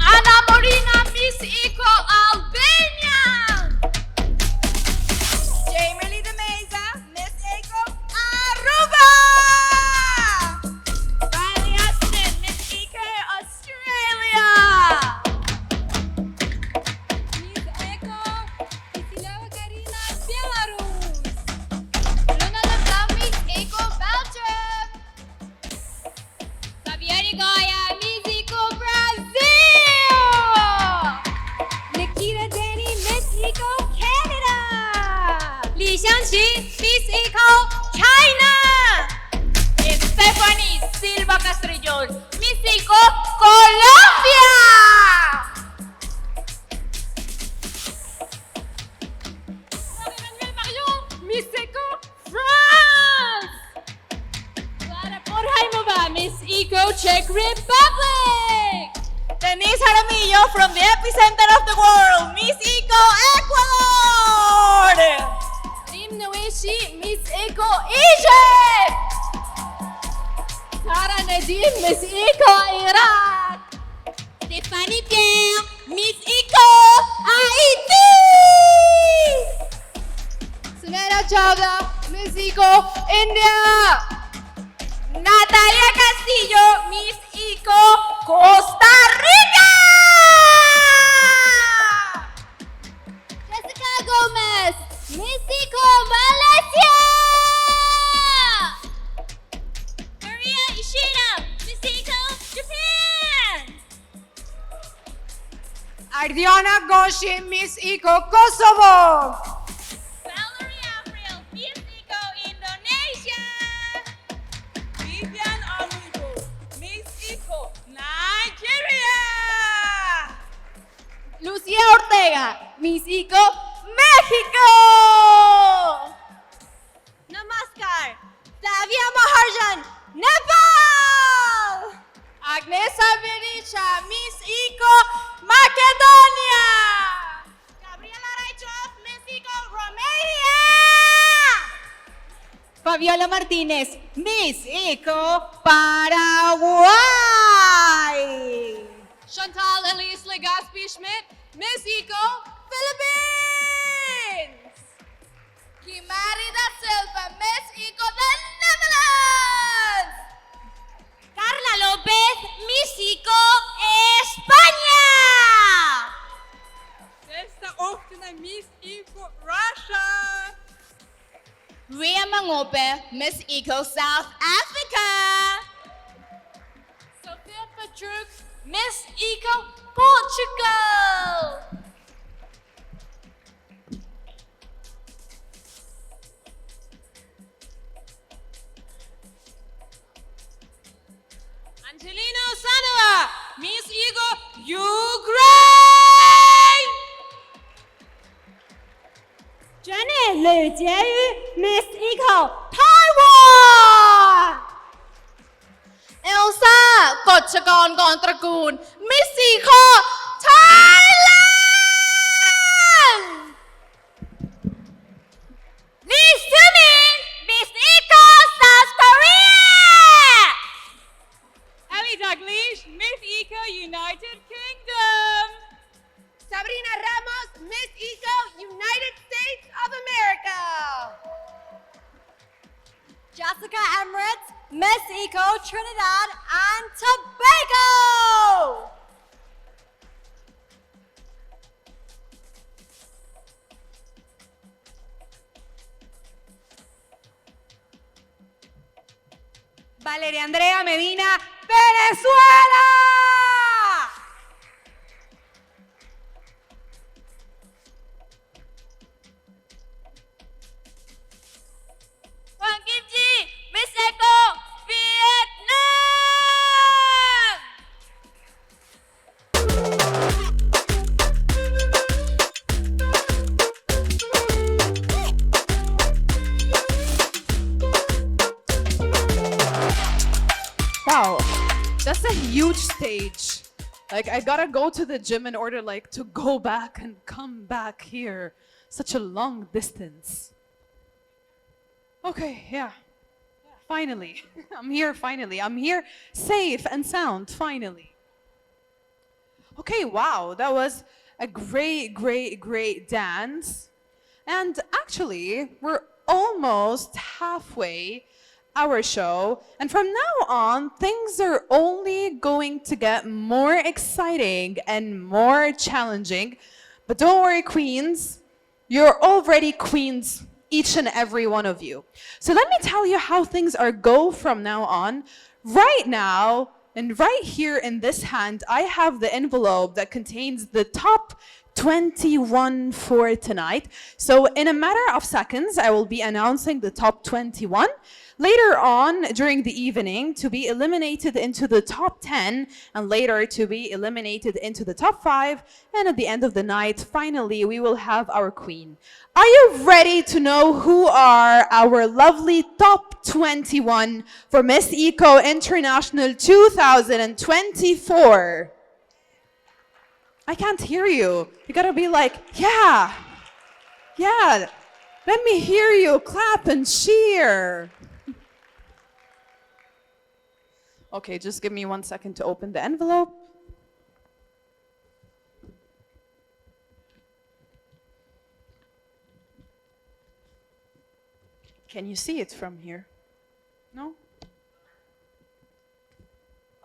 Ana Morina, Miss Eco Albania. Jamie de Meza, Miss Eco Aruba. Riley Austin, Miss Eco Australia. Miss Eco Isilava Karina, Belarus. Luna Lavla, Miss Eco Belgium. Fabiani Goya, Miss Eco Brazil. Nikita Danny, Miss Eco Canada. Li Xiangqi, Miss Eco China. Stephanie Silva Castrillón, Miss Eco Colombia. Marie-Manuel Marion, Miss Eco France. Clara Porjaimova, Miss Eco Czech Republic. Denise Jaramillo from the epicenter of the world, Miss Eco Ecuador. Rim Noeshi, Miss Eco Egypt. Sara Nadim, Miss Eco Iraq. Stephanie Pierre, Miss Eco Haiti. Sunera Chawla, Miss Eco India. Natalia Castillo, Miss Eco Costa Rica. Jessica Gomez, Miss Eco Malaysia. Maria Ishida, Miss Eco Japan. Ardiana Goshi, Miss Eco Kosovo. Valerie April, Miss Eco Indonesia. Vivian Amigo, Miss Eco Nigeria. Lucia Ortega, Miss Eco México. Namaskar, Savia Maharjan, Nepal. Agnesa Vericha, Miss Eco Macedonia. Gabriela Raichov, Miss Eco Romania. Fabiola Martínez, Miss Eco Paraguay. Chantal Elise Legaspi Schmidt, Miss Eco Philippines. Kimari da Silva, Miss Eco the Netherlands. Carla López, Miss Eco España. Esta ochtend Miss Eco Russia. Ria Mangope, Miss Eco South Africa. Sophia Patrick, Miss Eco Portugal. Angelina Sanova, Miss Eco Ukraine. Jenny Liu Jieyu, Miss Eco Taiwan. Elsa กฎชกรกรตระกูล Miss Eco Thailand. Lee Sumin, Miss Eco South Korea. Ellie Dalglish, Miss Eco United Kingdom. Sabrina Ramos, Miss Eco United States of America. Jessica Emirates, Miss Eco Trinidad and Tobago. Valeria Andrea Medina, Venezuela. Hoàng Kim Chi, Miss Eco Vietnam. Wow, that's a huge stage. Like, I gotta go to the gym in order, like, to go back and come back here. Such a long distance. Okay, yeah. Finally. I'm here finally. I'm here safe and sound, finally. Okay, wow, that was a great dance. And actually, we're almost halfway our show. And from now on, things are only going to get more exciting and more challenging. But don't worry, queens. You're already queens, each and every one of you. So let me tell you how things are go from now on. Right now, and right here in this hand, I have the envelope that contains the top 21 for tonight. So in a matter of seconds, I will be announcing the top 21. Later on during the evening, to be eliminated into the top 10, and later to be eliminated into the top 5. And at the end of the night, finally, we will have our queen. Are you ready to know who are our lovely top 21 for Miss Eco International 2024? I can't hear you. You gotta be like, yeah, yeah. Let me hear you clap and cheer. Okay, just give me 1 second to open the envelope. Can you see it from here? No?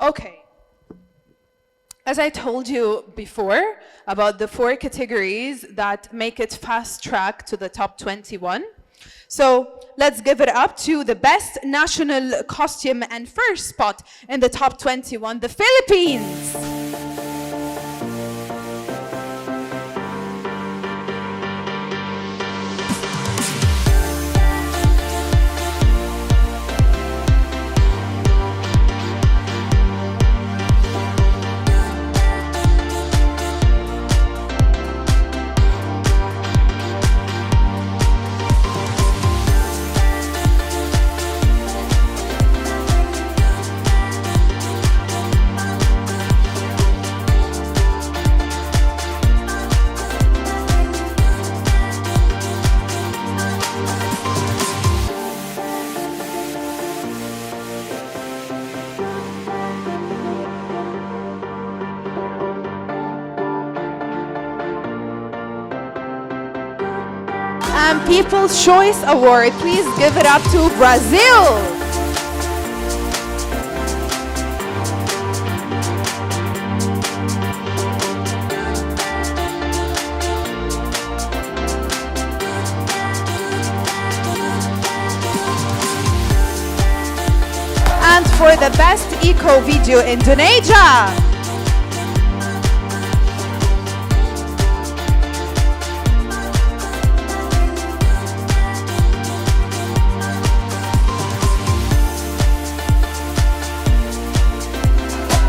Okay. As I told you before about the 4 categories that make it fast track to the top 21. So let's give it up to the best national costume and first spot in the top 21, the Philippines. And People's Choice Award, please give it up to Brazil. And for the best eco video, Indonesia.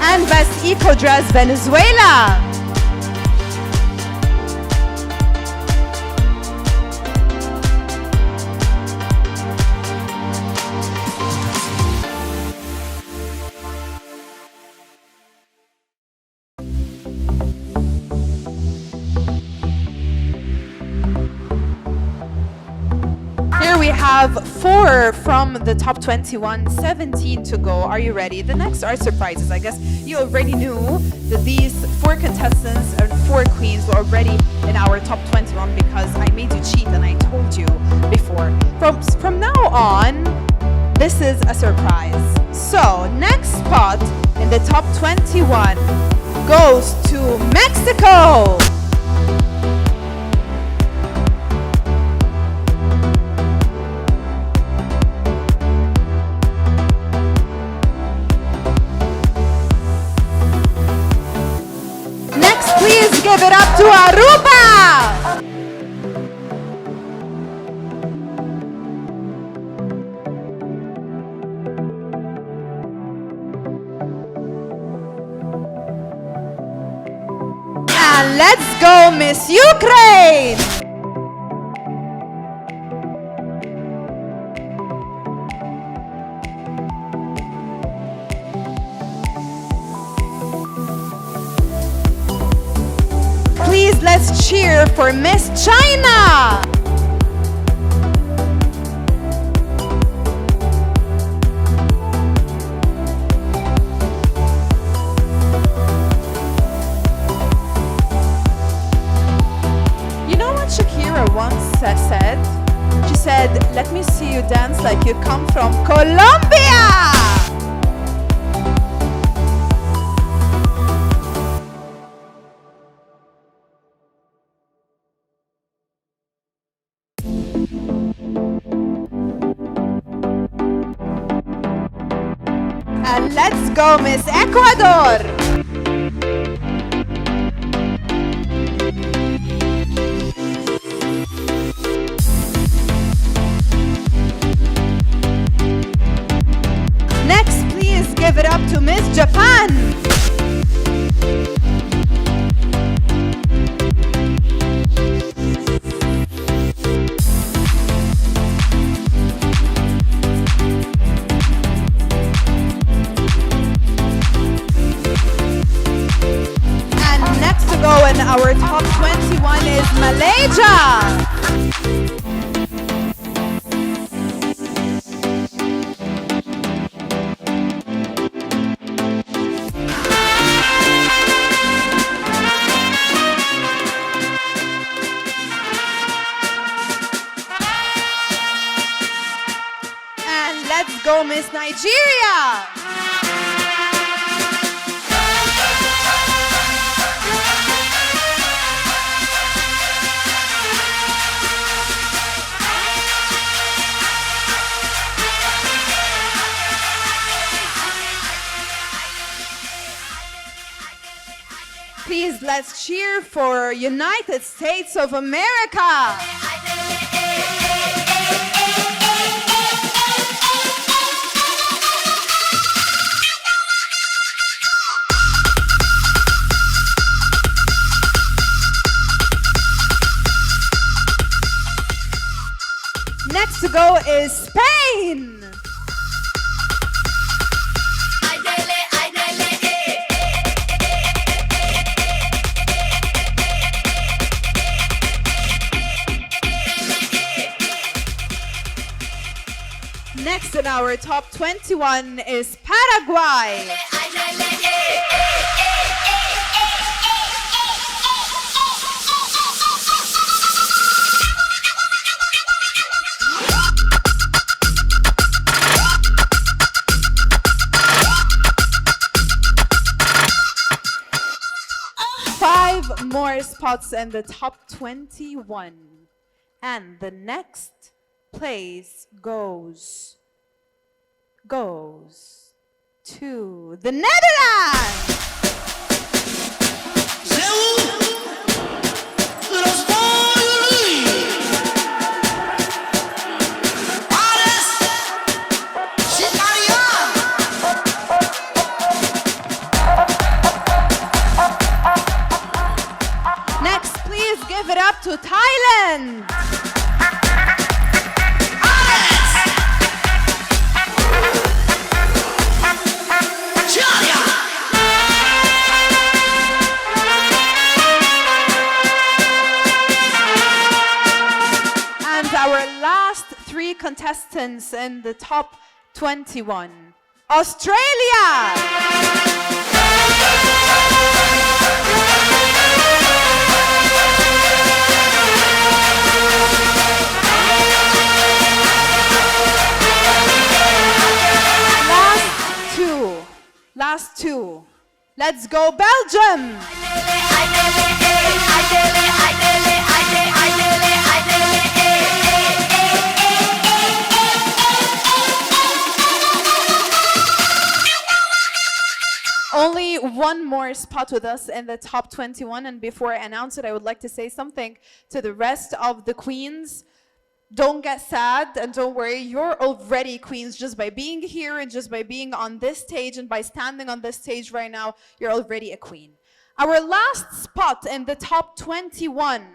And best eco dress, Venezuela. Here we have 4 from the top 21, 17 to go. Are you ready? The next are surprises. I guess you already knew that these 4 contestants and 4 queens were already in our top 21 because I made you cheat and I told you before. From now on, this is a surprise. So, next spot in the top 21 goes to Mexico. Please give it up to Aruba! And let's go, Miss Ukraine! Please, let's cheer for Miss China! You know what Shakira once said? She said, "Let me see you dance like you come from Colombia!" And let's go, Miss Ecuador! Next, please give it up to Miss Japan! In our top 21 is Malaysia. And let's go, Miss Nigeria. Please, let's cheer for United States of America. Next to go is Spain. Next in our top 21 is Paraguay. 5 more spots in the top 21. And the next place goes to the Netherlands. Next, please give it up to Thailand. And our last three contestants in the top 21. Australia. Last two. Let's go, Belgium. Only one more spot with us in the top 21, and before I announce it, I would like to say something to the rest of the queens. Don't get sad and don't worry, you're already queens just by being here and just by being on this stage and by standing on this stage right now, you're already a queen. Our last spot in the top 21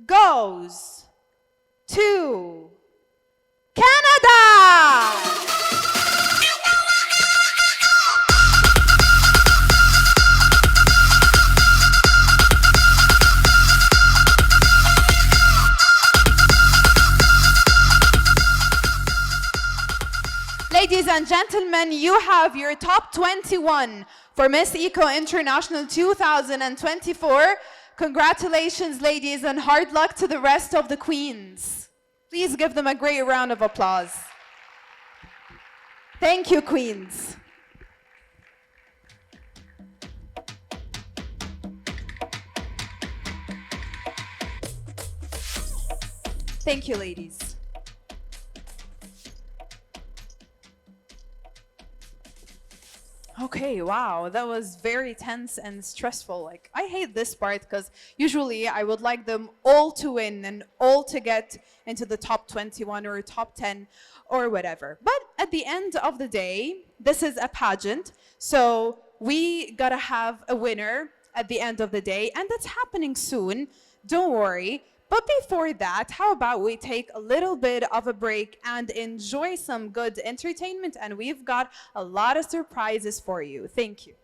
goes to Canada! Ladies and gentlemen, you have your top 21 for Miss Eco International 2024. Congratulations, ladies, and hard luck to the rest of the queens. Please give them a great round of applause. Thank you, queens. Thank you, ladies. Okay, wow, that was very tense and stressful. Like, I hate this part because usually I would like them all to win and all to get into the top 21 or top 10 or whatever. But at the end of the day, this is a pageant, so we gotta have a winner at the end of the day, and that's happening soon. Don't worry. But before that, how about we take a little bit of a break and enjoy some good entertainment? And we've got a lot of surprises for you. Thank you.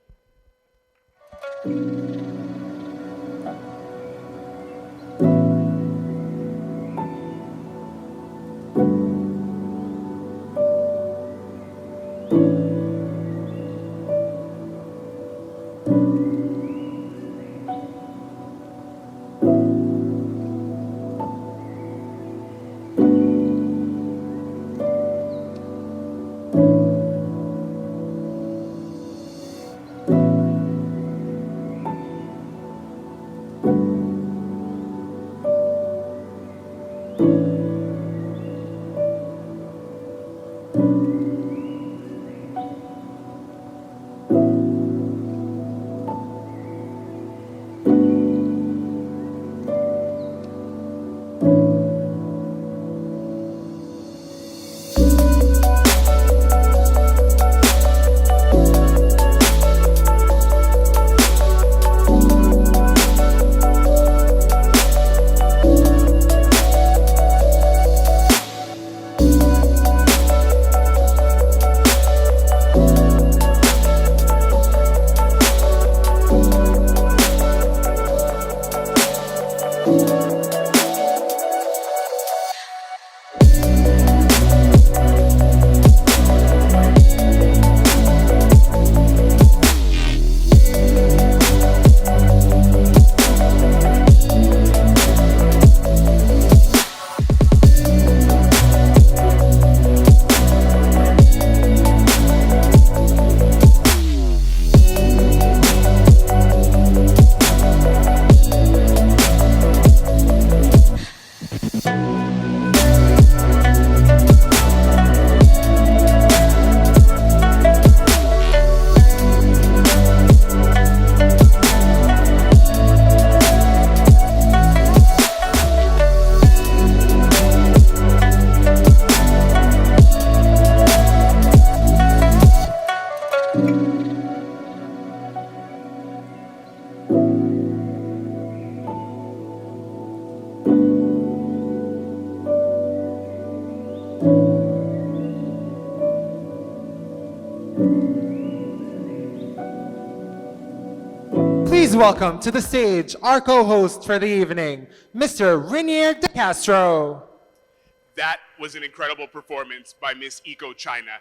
welcome to the stage our co-host for the evening, Mr. Rainier De Castro. That was an incredible performance by Miss Eco China.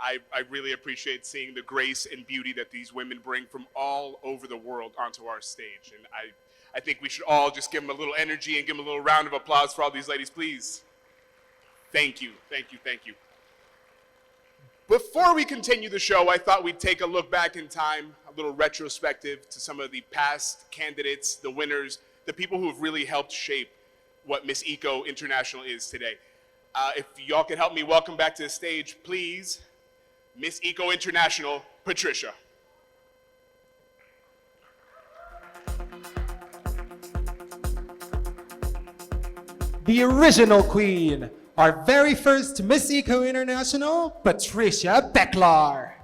I really appreciate seeing the grace and beauty that these women bring from all over the world onto our stage. And I think we should all just give them a little energy and give them a little round of applause for all these ladies, please. Thank you, thank you, thank you. Before we continue the show, I thought we'd take a look back in time, a little retrospective to some of the past candidates, the winners, the people who have really helped shape what Miss Eco International is today. If y'all could help me welcome back to the stage, please, Miss Eco International, Patricia. The original queen, our very first Miss Eco International, Patricia Becklar.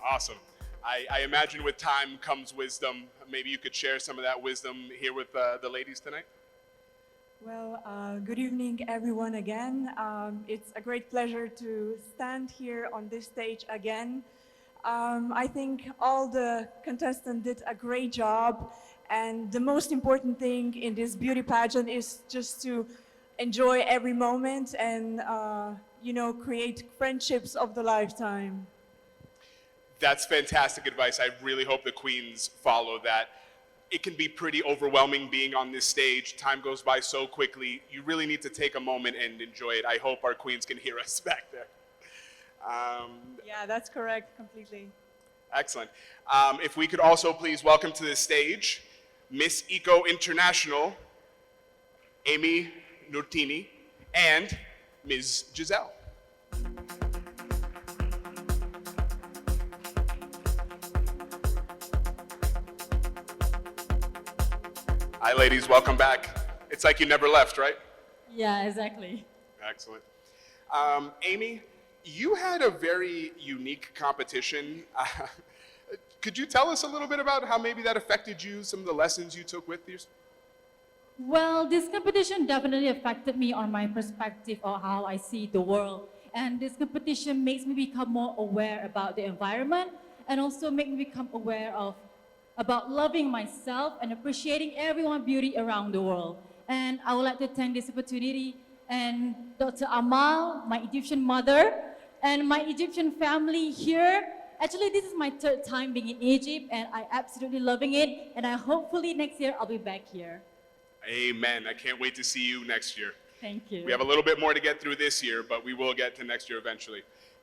Awesome. I imagine with time comes wisdom. Maybe you could share some of that wisdom here with the ladies tonight. Well, good evening, everyone, again. It's a great pleasure to stand here on this stage again. I think all the contestants did a great job, and the most important thing in this beauty pageant is just to enjoy every moment and, create friendships of the lifetime. That's fantastic advice. I really hope the queens follow that. It can be pretty overwhelming being on this stage. Time goes by so quickly. You really need to take a moment and enjoy it. I hope our queens can hear us back there. Yeah, that's correct, completely. Excellent. If we could also please welcome to the stage Miss Eco International, Amy Nurtini, and Ms. Giselle. Hi, ladies, welcome back. It's like you never left, right? Yeah, exactly. Excellent. Amy, you had a very unique competition. Could you tell us a little bit about how maybe that affected you, some of the lessons you took with you? Well, this competition definitely affected me on my perspective of how I see the world. And this competition makes me become more aware about the environment and also make me become aware about loving myself and appreciating everyone's beauty around the world. And I would like to thank this opportunity and Dr. Amal, my Egyptian mother, and my Egyptian family here. Actually, this is my third time being in Egypt, and I'm absolutely loving it. And hopefully next year I'll be back here. Amen. I can't wait to see you next year. Thank you. We have a little bit more to get through this year, but we will get to next year eventually.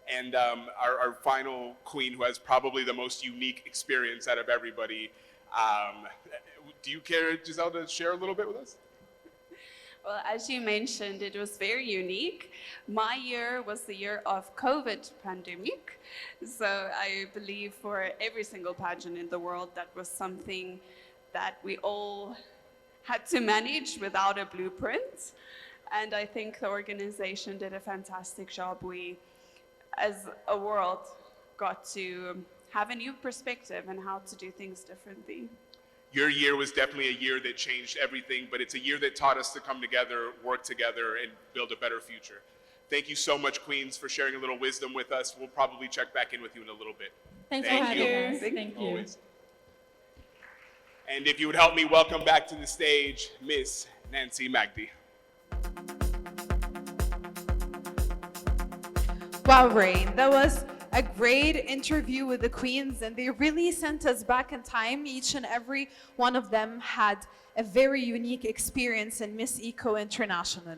And our final queen, who has probably the most unique experience out of everybody. Do you care, Giselle, to share a little bit with us? Well, as you mentioned, it was very unique. My year was the year of COVID pandemic. So I believe for every single pageant in the world, that was something that we all had to manage without a blueprint. And I think the organization did a fantastic job. We, as a world, got to have a new perspective and how to do things differently. Your year was definitely a year that changed everything, but it's a year that taught us to come together, work together, and build a better future. Thank you so much, Queens, for sharing a little wisdom with us. We'll probably check back in with you in a little bit. Thanks Thank for you. having us. Thank you. Always. And if you would help me welcome back to the stage, Miss Nancy Magdi. Wow, Rain, that was a great interview with the queens, and they really sent us back in time. Each and every one of them had a very unique experience in Miss Eco International.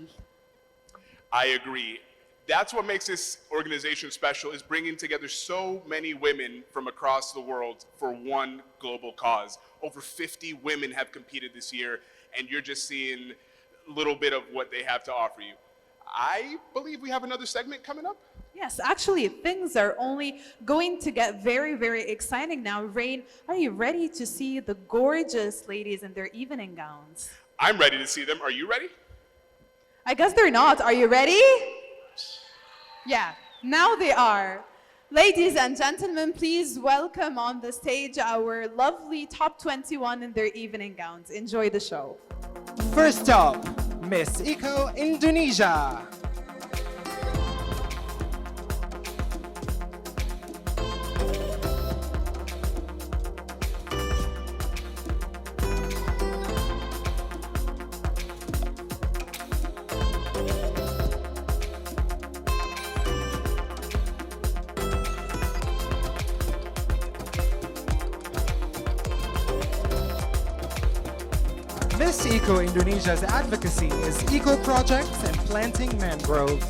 I agree. That's what makes this organization special, is bringing together so many women from across the world for one global cause. Over 50 women have competed this year, and you're just seeing a little bit of what they have to offer you. I believe we have another segment coming up. Yes, actually, things are only going to get very, very exciting now. Rain, are you ready to see the gorgeous ladies in their evening gowns? I'm ready to see them. Are you ready? I guess they're not. Are you ready? Yeah, now they are. Ladies and gentlemen, please welcome on the stage our lovely top 21 in their evening gowns. Enjoy the show. First up, Miss Eco Indonesia. Miss Eco Indonesia's advocacy is eco projects and planting mangroves.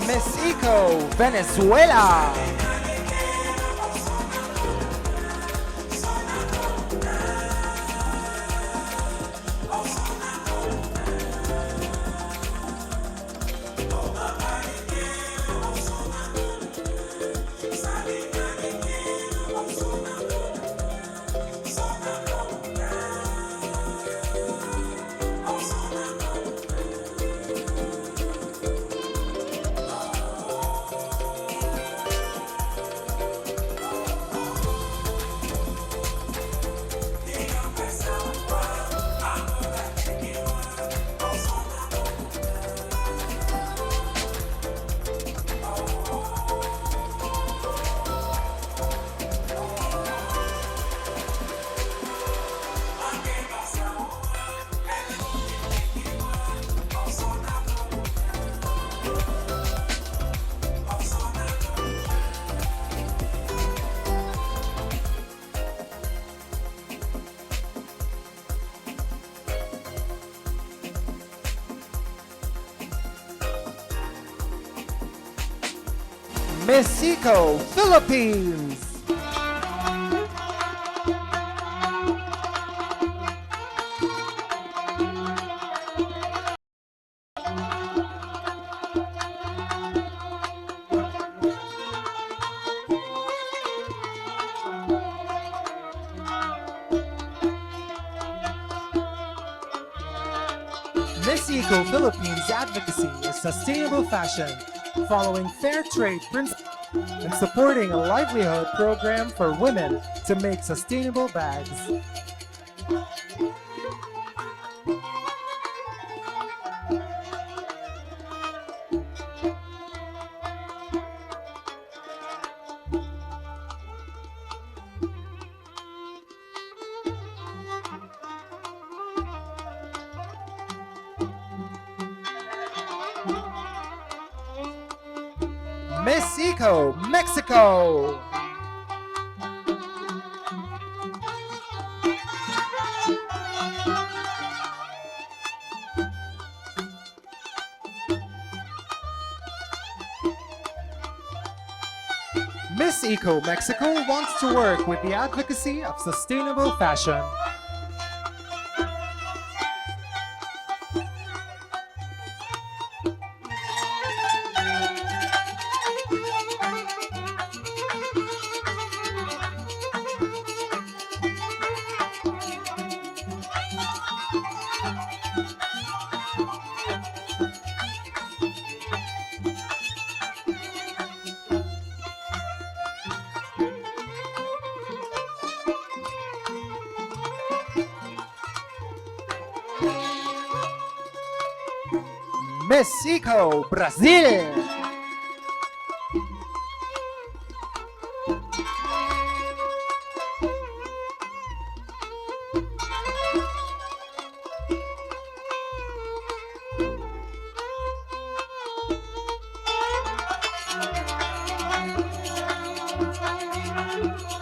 Miss Eco Venezuela. Miss Eco Philippines. Miss Eco Philippines advocacy is sustainable fashion, following fair trade principles and supporting a livelihood program for women to make sustainable bags. Miss Eco Mexico. Miss Eco Mexico wants to work with the advocacy of sustainable fashion. Miss Eco Brazil.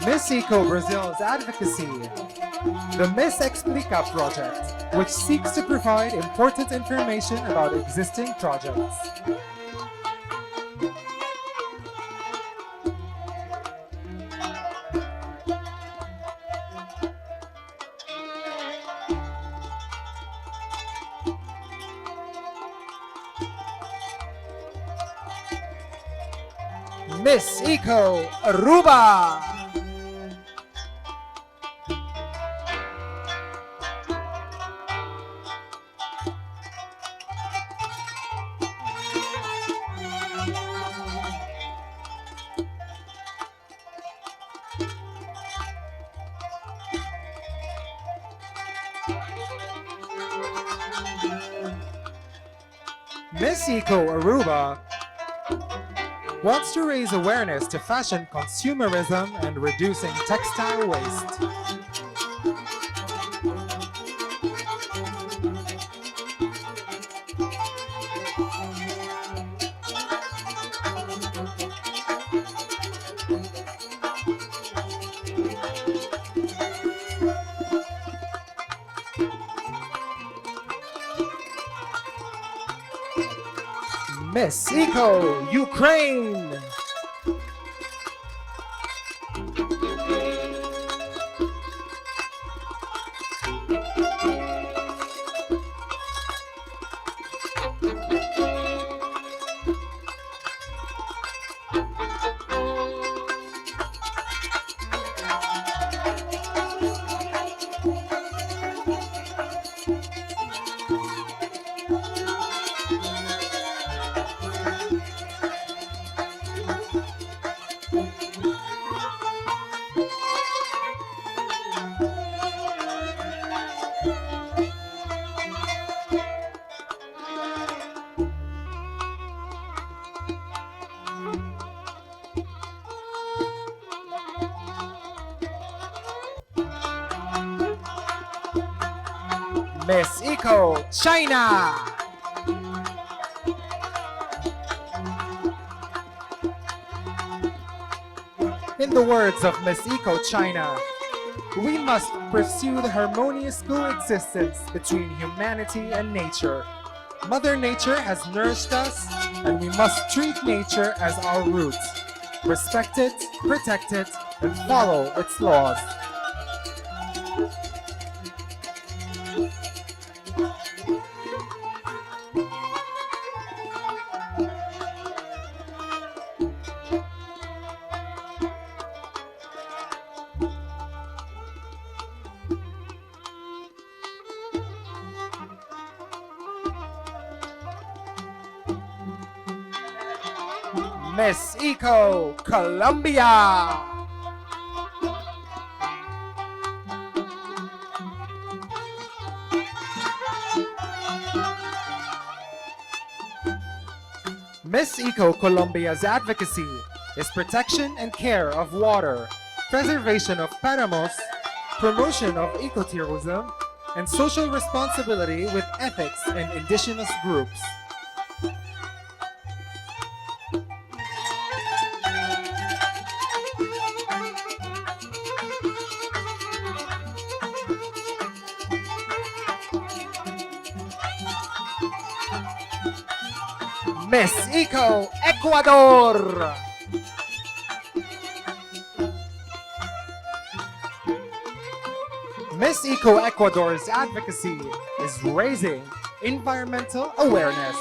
Miss Eco Brazil's advocacy, the Miss Explica project, which seeks to provide important information about existing projects. Miss Eco Aruba. Miss Eco Aruba wants to raise awareness to fashion consumerism and reducing textile waste. Miss Eco Ukraine. Miss Eco China. In the words of Miss Eco China, we must pursue the harmonious coexistence between humanity and nature. Mother Nature has nourished us, and we must treat nature as our roots. Respect it, protect it, and follow its laws. Miss Eco Colombia. Miss Eco Colombia's advocacy is protection and care of water, preservation of páramos, promotion of ecotourism, and social responsibility with ethics and indigenous groups. Miss Eco Ecuador. Miss Eco Ecuador's advocacy is raising environmental awareness.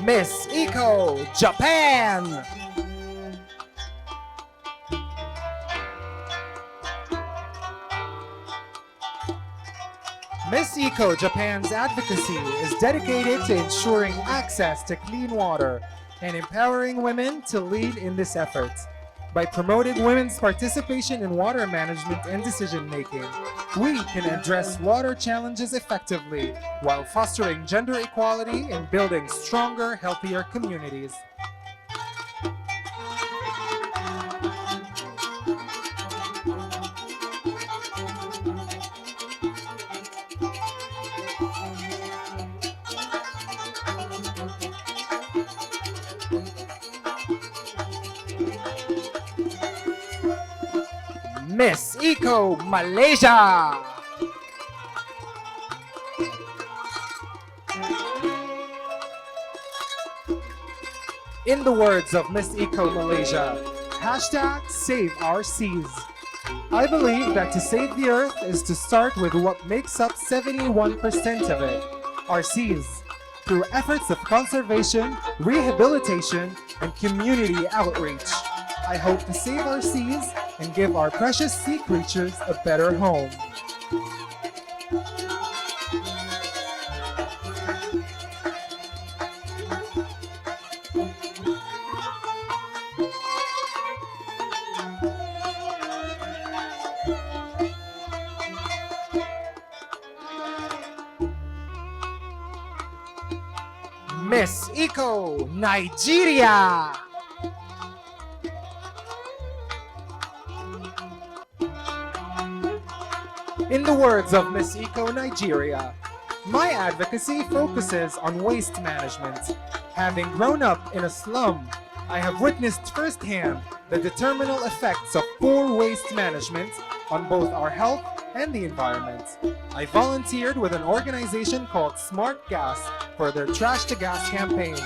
Miss Eco Japan. Miss Eco Japan's advocacy is dedicated to ensuring access to clean water and empowering women to lead in this effort. By promoting women's participation in water management and decision making, we can address water challenges effectively while fostering gender equality and building stronger, healthier communities. Miss Eco Malaysia. In the words of Miss Eco Malaysia, hashtag save our seas. I believe that to save the earth is to start with what makes up 71% of it, our seas, through efforts of conservation, rehabilitation, and community outreach. I hope to save our seas and give our precious sea creatures a better home. Miss Eco, Nigeria! In the words of Miss Eco Nigeria, my advocacy focuses on waste management. Having grown up in a slum, I have witnessed firsthand the detrimental effects of poor waste management on both our health and the environment. I volunteered with an organization called Smart Gas for their Trash to Gas campaign,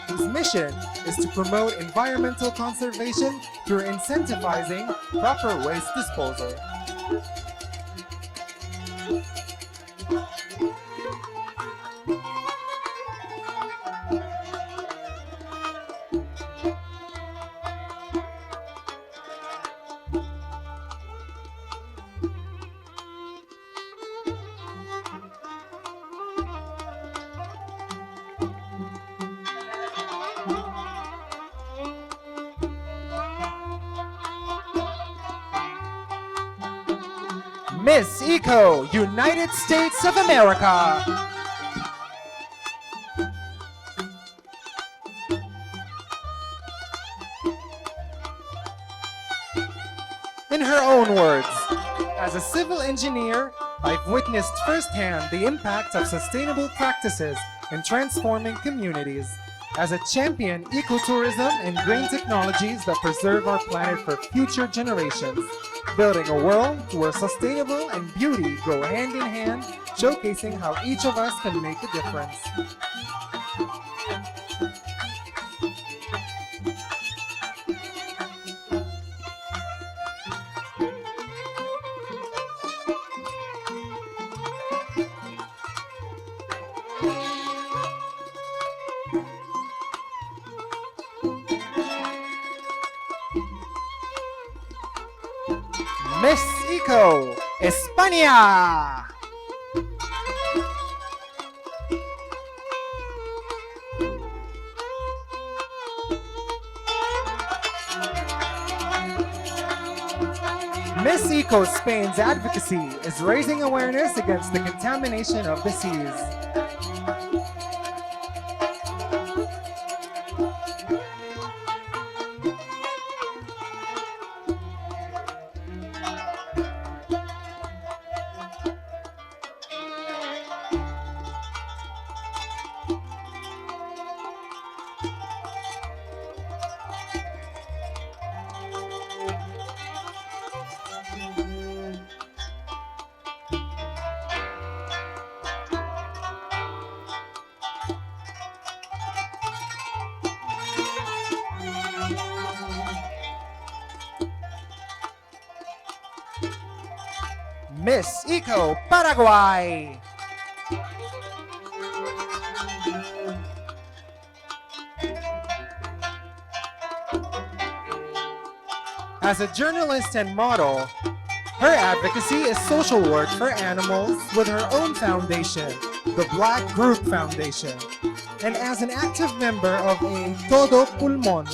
whose mission is to promote environmental conservation through incentivizing proper waste disposal. Miss Eco, United States of America. In her own words, as a civil engineer, I've witnessed firsthand the impact of sustainable practices in transforming communities. As a champion, ecotourism and green technologies that preserve our planet for future generations. Building a world where sustainable and beauty go hand in hand, showcasing how each of us can make a difference. Miss Eco, España. Miss Eco Spain's advocacy is raising awareness against the contamination of the seas. Miss Eco, Paraguay. As a journalist and model, her advocacy is social work for animals with her own foundation, the Black Group Foundation. And as an active member of a Todo Pulmon,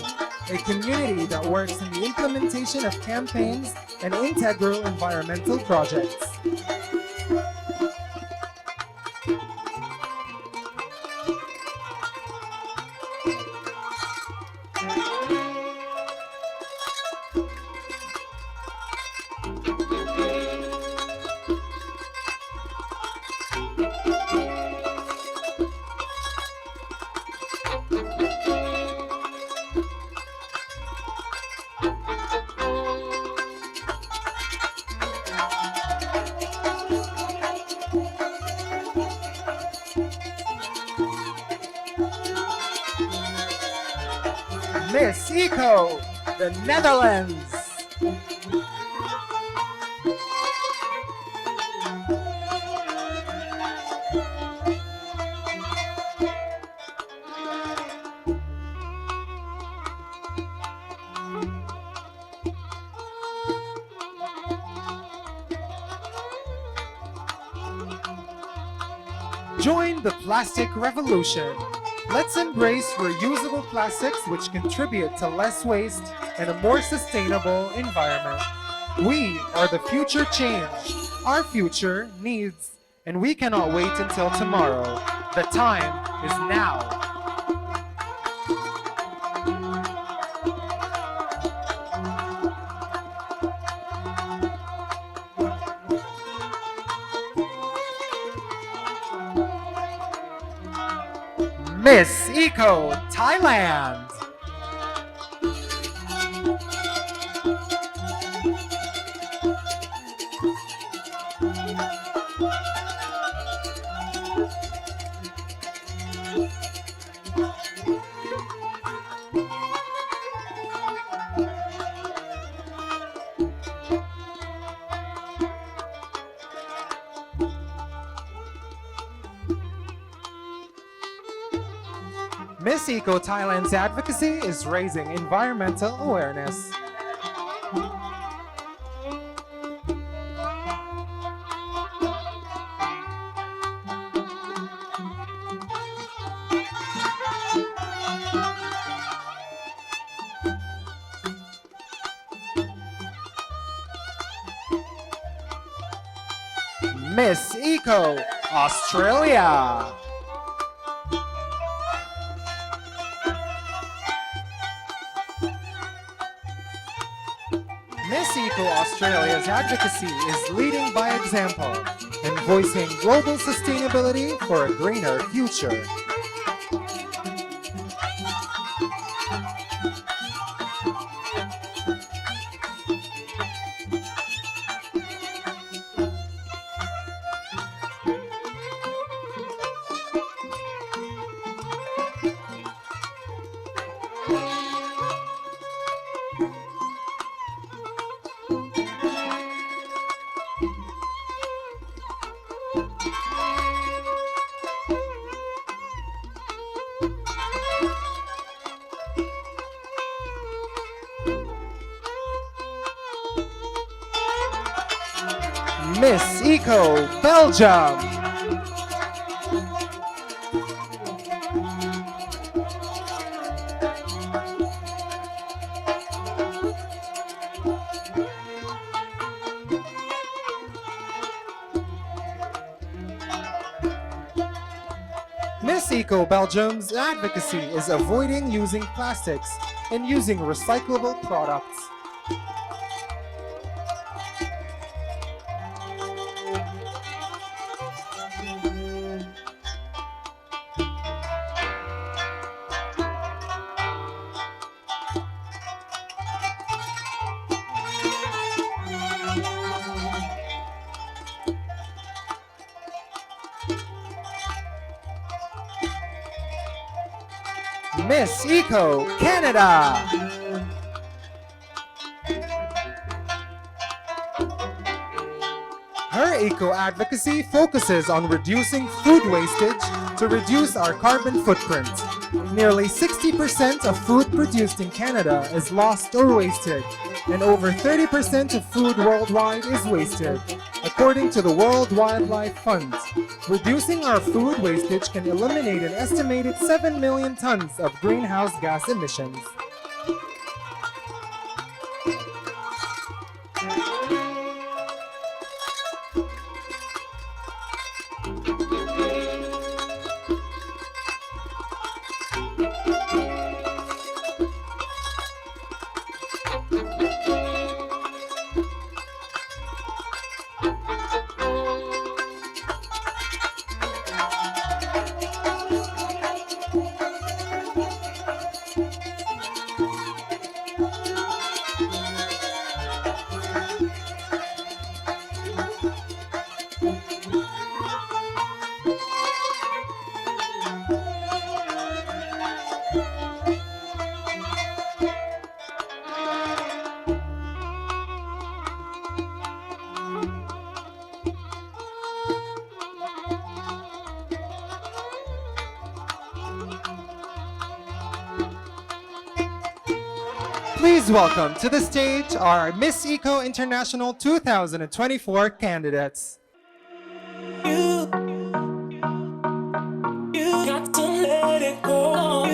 a community that works in the implementation of campaigns and integral environmental projects. Miss Eco, the Netherlands. Join the plastic revolution. Let's embrace reusable plastics which contribute to less waste and a more sustainable environment. We are the future change. Our future needs, and we cannot wait until tomorrow. The time is now. Miss Eco, Thailand. Miss Eco Thailand's advocacy is raising environmental awareness. Miss Eco Australia. Miss Eco Australia's advocacy is leading by example and voicing global sustainability for a greener future. Miss Eco Belgium. Miss Eco Belgium's advocacy is avoiding using plastics and using recyclable products. Miss Eco Canada. Her eco advocacy focuses on reducing food wastage to reduce our carbon footprint. Nearly 60% of food produced in Canada is lost or wasted, and over 30% of food worldwide is wasted, according to the World Wildlife Fund. Reducing our food wastage can eliminate an estimated 7 million tons of greenhouse gas emissions. Please welcome to the stage our Miss Eco International 2024 candidates. You got to let it go.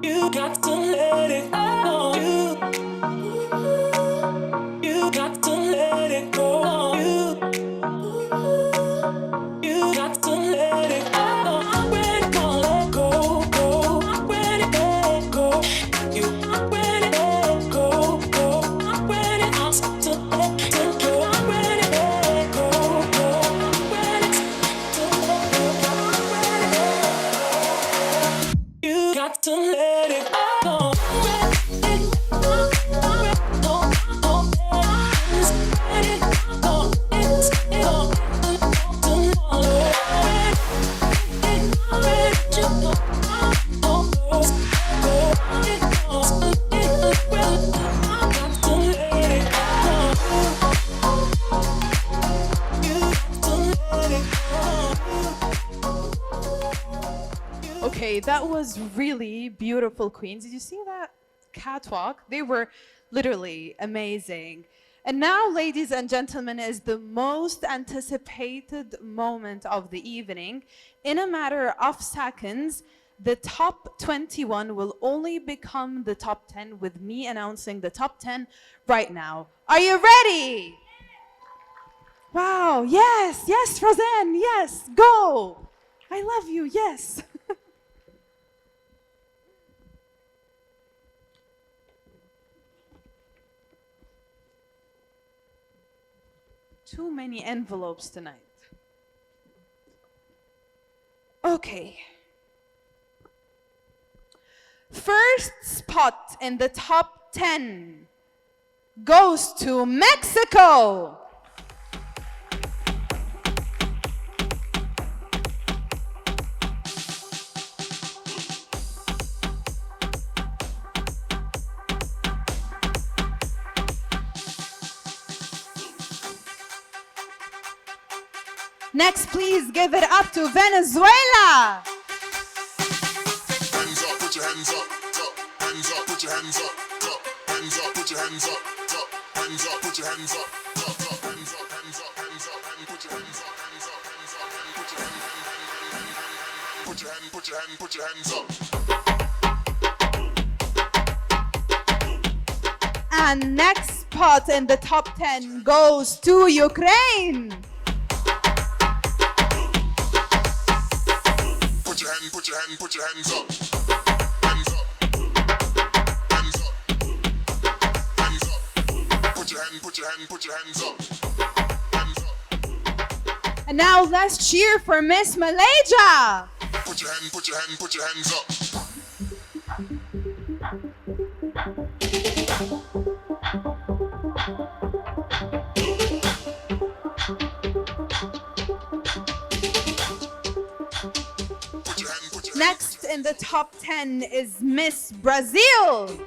You got to let it go. You got to let it go. You got to let it go. I'm ready to let go, go. I'm ready to let go. I'm ready to let go, go. I'm ready to let go. I'm ready to let go, go. I'm ready to let go. I'm ready to let go. You got to let it go. Okay, that was really beautiful, Queens. Did you see that catwalk? They were literally amazing. And now, ladies and gentlemen, is the most anticipated moment of the evening. In a matter of seconds, the top 21 will only become the top 10 with me announcing the top 10 right now. Are you ready? Wow, yes, yes, Roseanne, yes, go. I love you, yes. Too many envelopes tonight. Okay. First spot in the top 10 goes to Mexico. Next, please give it up to Venezuela. Hands up, put your hands up, top. Hands up, put your hands up, top. Hands up, put your hands up, top. Hands up, put your hands up, top, top. Hands up, hands up, hands up, and put your hands up, hands up, hands up, and put your hand, put your hand, put your hand, put your hands up. And next spot in the top 10 goes to Ukraine. Put your hand, put your hand, put your hands up. Hands up. Hands up. Hands up. Put your hand, put your hand, put your hands up. Hands up. And now let's cheer for Miss Malaysia. Put your hand, put your hand, put your hands up. Next in the top 10 is Miss Brazil. Put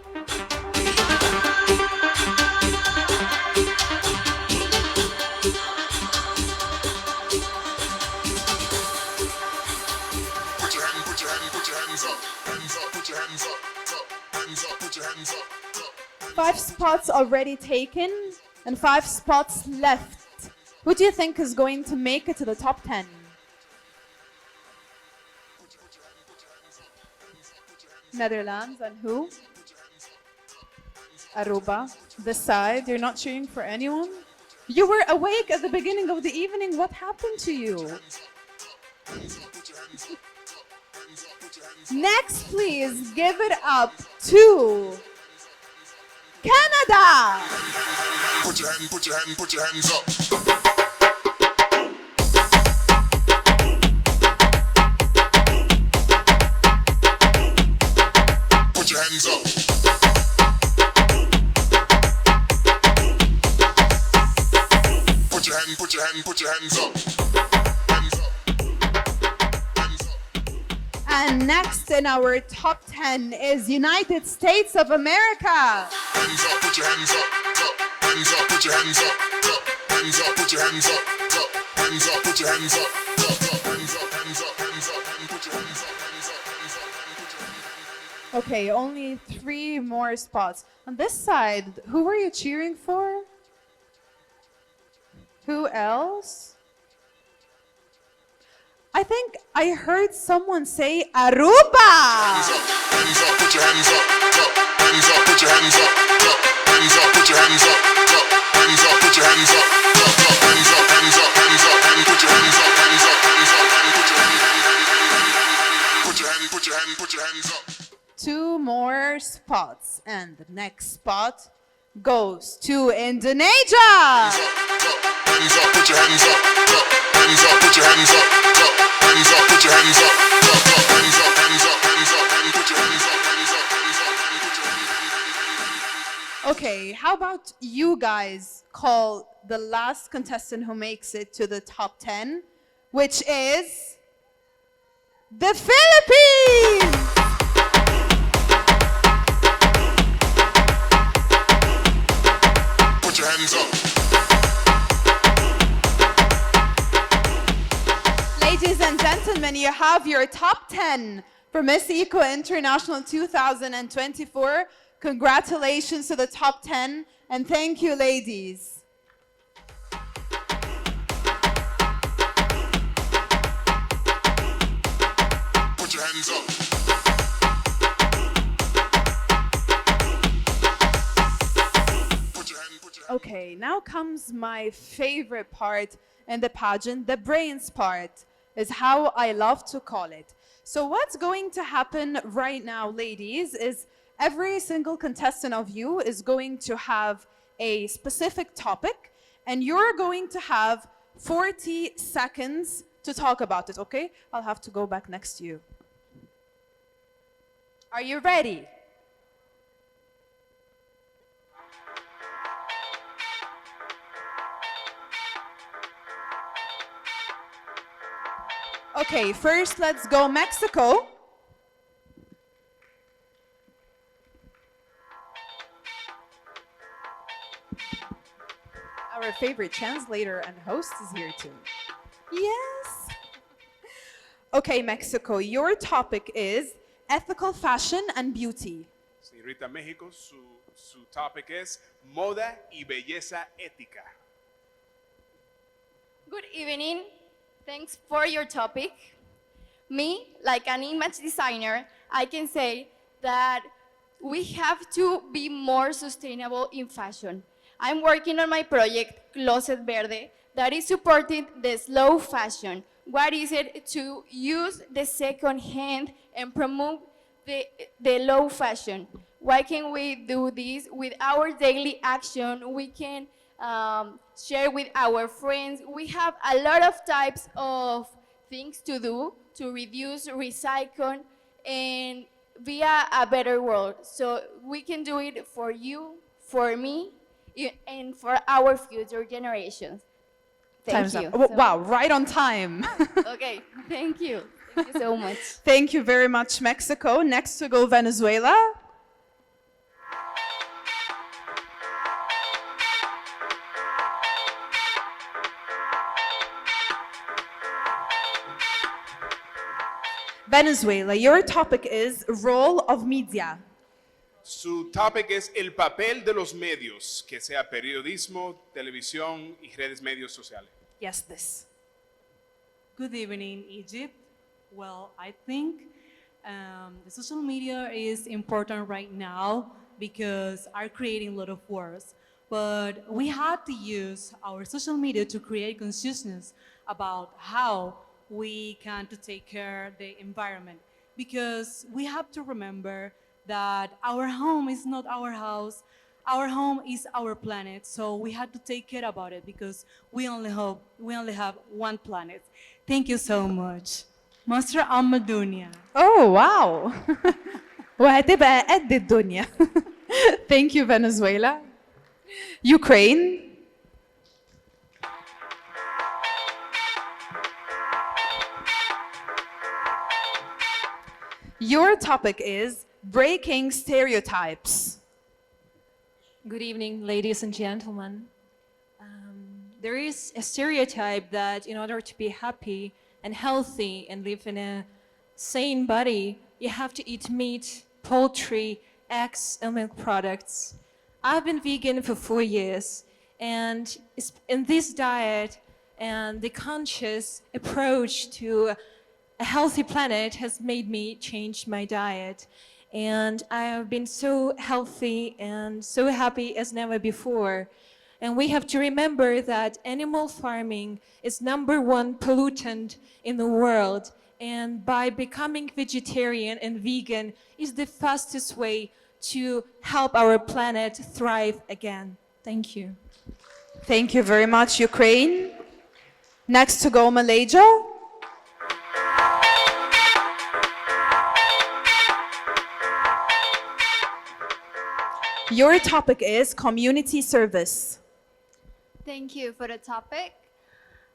your hand, put your hand, put your hands up. Hands up, put your hands up. Top. Hands up, put your hands up. Top. 5 spots already taken and 5 spots left. Who do you think is going to make it to the top 10? Netherlands and who? Aruba. This side, you're not cheering for anyone? You were awake at the beginning of the evening. What happened to you? Next, please give it up to Canada. Put your hand, put your hand, put your hands up. Put your hands up. Put your hand, put your hand, put your hands up. Hands up. Hands up. And next in our top 10 is United States of America. Hands up, put your hands up. Top. Hands up, put your hands up. Top. Hands up, put your hands up. Top. Hands up, put your hands up. Top. Hands up, hands up, hands up, and put your hands up, hands up, hands up, and put your hands up. Okay, only 3 more spots. On this side, who were you cheering for? Who else? I think I heard someone say Aruba. Hands up, put your hands up, hands up, put your hands up, hands up, put your hands up, hands up, put your hands up, hands up, hands up, hands up, and put your hands up, hands up, hands up, and put your put your hands up. 2 more spots, and the next spot goes to Indonesia. Hands up, put your hands up, hands up, put your hands up, hands up, put your hands up, hands up, hands up, hands up, and put your hands up, hands up, hands up, and put your hands up. Okay, how about you guys call the last contestant who makes it to the top 10, which is the Philippines! Put your hands up. Ladies and gentlemen, you have your top 10 for Miss Eco International 2024. Congratulations to the top 10, and thank you, ladies. Put your hands up. Okay, now comes my favorite part in the pageant, the brains part, is how I love to call it. So what's going to happen right now, ladies, is every single contestant of you is going to have a specific topic, and you're going to have 40 seconds to talk about it, okay? I'll have to go back next to you. Are you ready? Okay, first let's go Mexico. Our favorite translator and host is here too. Yes. Okay, Mexico, your topic is ethical fashion and beauty. Señorita México, su topic es moda y belleza ética. Good evening. Thanks for your topic. Me, like an image designer, I can say that we have to be more sustainable in fashion. I'm working on my project, Closet Verde, that is supporting the slow fashion. What is it to use the second hand and promote the low fashion? Why can we do this with our daily action? We can share with our friends. We have a lot of types of things to do to reduce, recycle, and be a better world. So we can do it for you, for me, and for our future generations. Thank you. Oh, wow, right on time. Okay, thank you. Thank you so much. Thank you very much, Mexico. Next to go Venezuela. Venezuela, your topic is role of media. Su topic es el papel de los medios, que sea periodismo, televisión y redes medios sociales. Yes, this. Good evening, Egypt. Well, I think the social media is important right now because are creating a lot of wars. But we have to use our social media to create consciousness about how we can to take care of the environment. Because we have to remember that our home is not our house, our home is our planet, so we have to take care about it because we only have one planet. Thank you so much. Masra Amadunia. Oh, wow. وهتبقى قد الدنيا. Thank you, Venezuela. Ukraine. Your topic is breaking stereotypes. Good evening, ladies and gentlemen. There is a stereotype that in order to be happy and healthy and live in a sane body, you have to eat meat poultry, eggs, and milk products. I've been vegan for 4 years, and in this diet and the conscious approach to a healthy planet has made me change my diet. And I have been so healthy and so happy as never before. And we have to remember that animal farming is #1 pollutant in the world. And by becoming vegetarian and vegan is the fastest way to help our planet thrive again. Thank you. Thank you very much, Ukraine. Next to go, Malaysia. Your topic is community service. Thank you for the topic.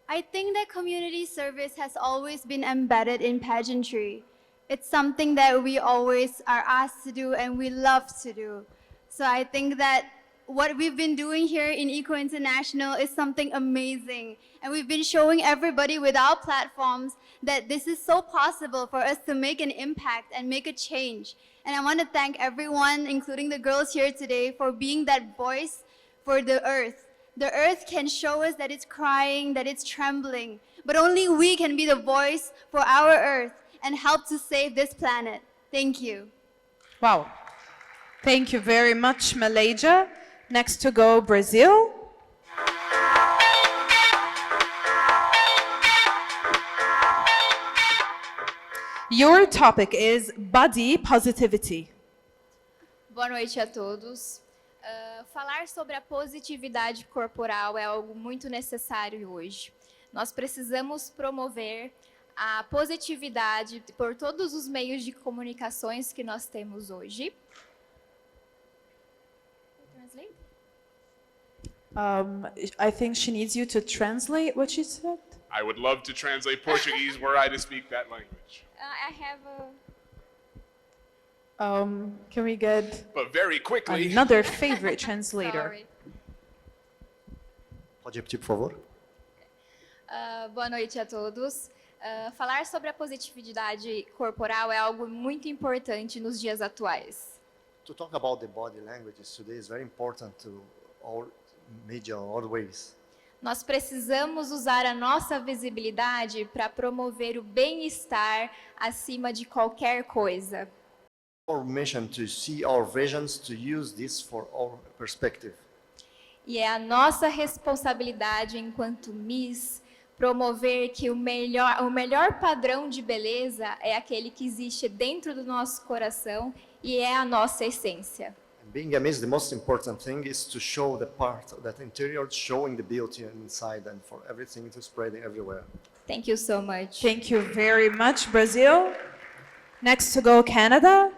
I think that community service has always been embedded in pageantry. It's something that we always are asked to do and we love to do. So I think that what we've been doing here in Eco International is something amazing. And we've been showing everybody with our platforms that this is so possible for us to make an impact and make a change. And I want to thank everyone, including the girls here today, for being that voice for the earth. The earth can show us that it's crying, that it's trembling, but only we can be the voice for our earth and help to save this planet. Thank you. Wow. Thank you very much, Malaysia. Next to go, Brazil. Your topic is body positivity. Boa noite a todos. Falar sobre a positividade corporal é algo muito necessário hoje. Nós precisamos promover a positividade por todos os meios de comunicações que nós temos hoje. I think she needs you to translate what she said. I would love to translate Portuguese were I to speak that language. I have Can we get But very quickly. another favorite translator? Sorry. Pode repetir, por favor? Boa noite a todos. Falar sobre a positividade corporal é algo muito importante nos dias atuais. To talk about the body languages today is very important to all media, all ways. Nós precisamos usar a nossa visibilidade para promover o bem-estar acima de qualquer coisa. Our mission to see our visions, to use this for our perspective. E é a nossa responsabilidade enquanto Miss promover que o melhor padrão de beleza é aquele que existe dentro do nosso coração e é a nossa essência. Being a Miss, the most important thing is to show the part of that interior, showing the beauty inside and for everything to spread everywhere. Thank you so much. Thank you very much, Brazil. Next to go, Canada.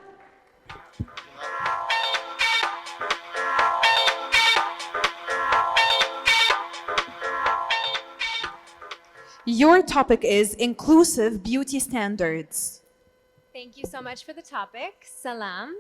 Your topic is inclusive beauty standards. Thank you so much for the topic. Salam.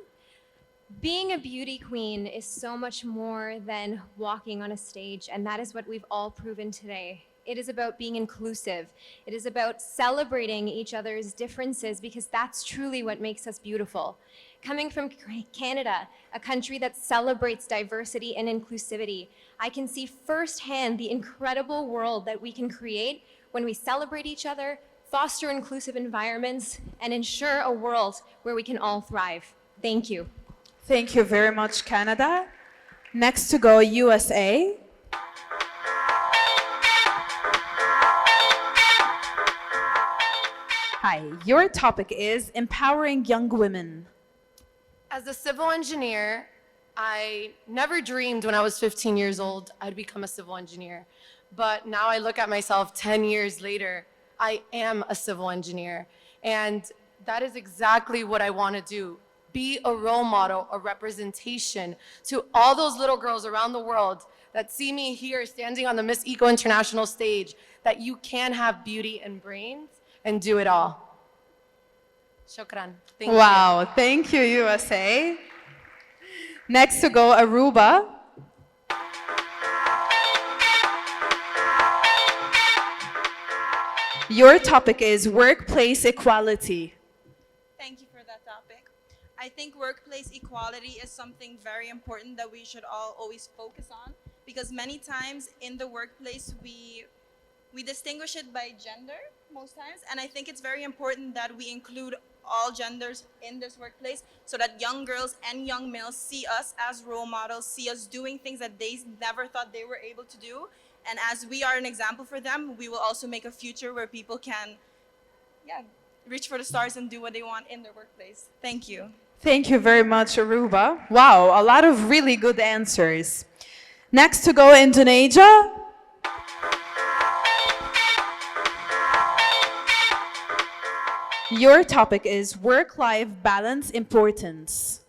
Being a beauty queen is so much more than walking on a stage, and that is what we've all proven today. It is about being inclusive. It is about celebrating each other's differences because that's truly what makes us beautiful. Coming from Canada, a country that celebrates diversity and inclusivity, I can see firsthand the incredible world that we can create when we celebrate each other, foster inclusive environments, and ensure a world where we can all thrive. Thank you. Thank you very much, Canada. Next to go, USA. Hi, your topic is empowering young women. As a civil engineer, I never dreamed when I was 15 years old I'd become a civil engineer. But now I look at myself 10 years later, I am a civil engineer. And that is exactly what I want to do. Be a role model, a representation to all those little girls around the world that see me here standing on the Miss Eco International stage, that you can have beauty and brains and do it all. Shukran. Thank you. Wow, thank you, USA. Next to go, Aruba. Your topic is workplace equality. Thank you for that topic. I think workplace equality is something very important that we should all always focus on, because many times in the workplace we distinguish it by gender most times, and I think it's very important that we include all genders in this workplace so that young girls and young males see us as role models, see us doing things that they never thought they were able to do. And as we are an example for them, we will also make a future where people can, yeah, reach for the stars and do what they want in their workplace. Thank you. Thank you very much, Aruba. Wow, a lot of really good answers. Next to go, Indonesia. Your topic is work-life balance importance.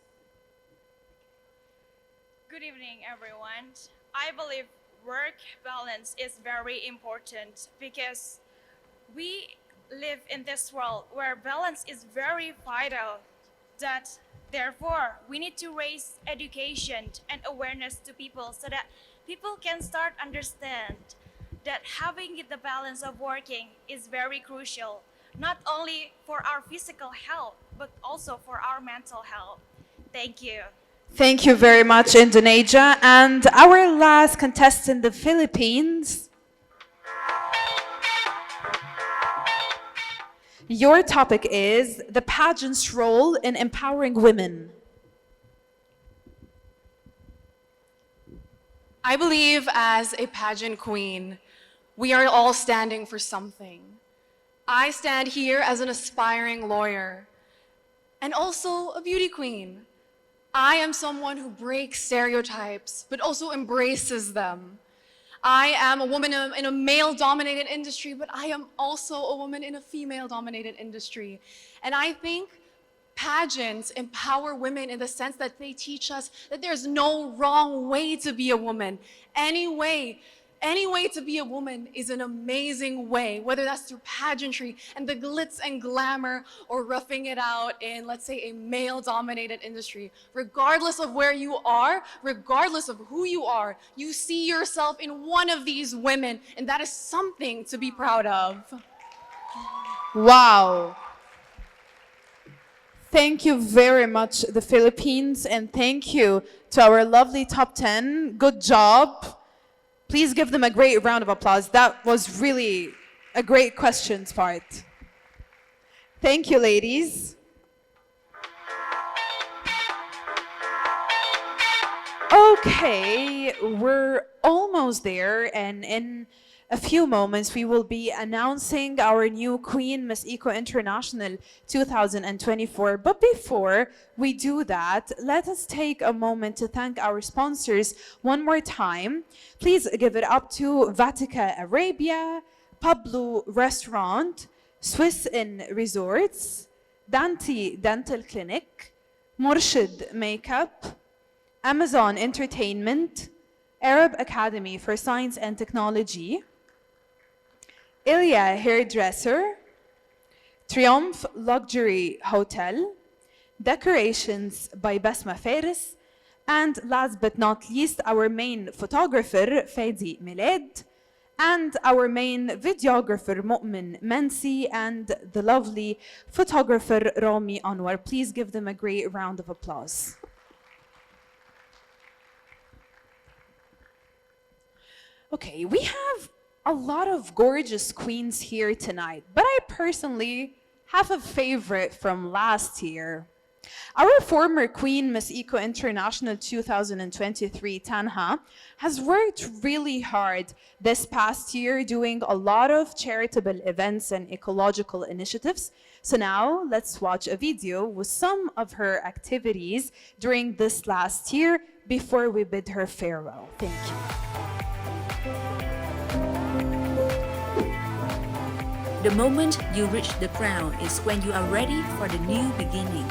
Good evening, everyone. I believe work balance is very important because we live in this world where balance is very vital. That therefore we need to raise education and awareness to people so that people can start understand that having the balance of working is very crucial, not only for our physical health but also for our mental health. Thank you. Thank you very much, Indonesia. And our last contestant, the Philippines. Your topic is the pageant's role in empowering women. I believe as a pageant queen, we are all standing for something. I stand here as an aspiring lawyer and also a beauty queen. I am someone who breaks stereotypes, but also embraces them. I am a woman in a male-dominated industry, but I am also a woman in a female-dominated industry. And I think pageants empower women in the sense that they teach us that there's no wrong way to be a woman. Any way to be a woman is an amazing way, whether that's through pageantry and the glitz and glamour or roughing it out in, let's say, a male-dominated industry. Regardless of where you are, regardless of who you are, you see yourself in one of these women, and that is something to be proud of. Wow. Thank you very much, the Philippines, and thank you to our lovely top 10. Good job. Please give them a great round of applause. That was really a great questions part. Thank you, ladies. Okay, we're almost there, and in a few moments we will be announcing our new Queen Miss Eco International 2024. But before we do that, let us take a moment to thank our sponsors one more time. Please give it up to Vatica Arabia, Pablo Restaurant, Swiss Inn Resorts, Dante Dental Clinic, Murshid Makeup, Amazon Entertainment, Arab Academy for Science and Technology, Ilya Hairdresser, Triumph Luxury Hotel, Decorations by Basma Faris, and last but not least, our main photographer, Fadi Milad, and our main videographer, Mu'min Mansi, and the lovely photographer, Rami Anwar. Please give them a great round of applause. Okay, we have a lot of gorgeous queens here tonight, but I personally have a favorite from last year. Our former Queen Miss Eco International 2023, Tanha, has worked really hard this past year doing a lot of charitable events and ecological initiatives. So now let's watch a video with some of her activities during this last year before we bid her farewell. Thank you. The moment you reach the crown is when you are ready for the new beginning.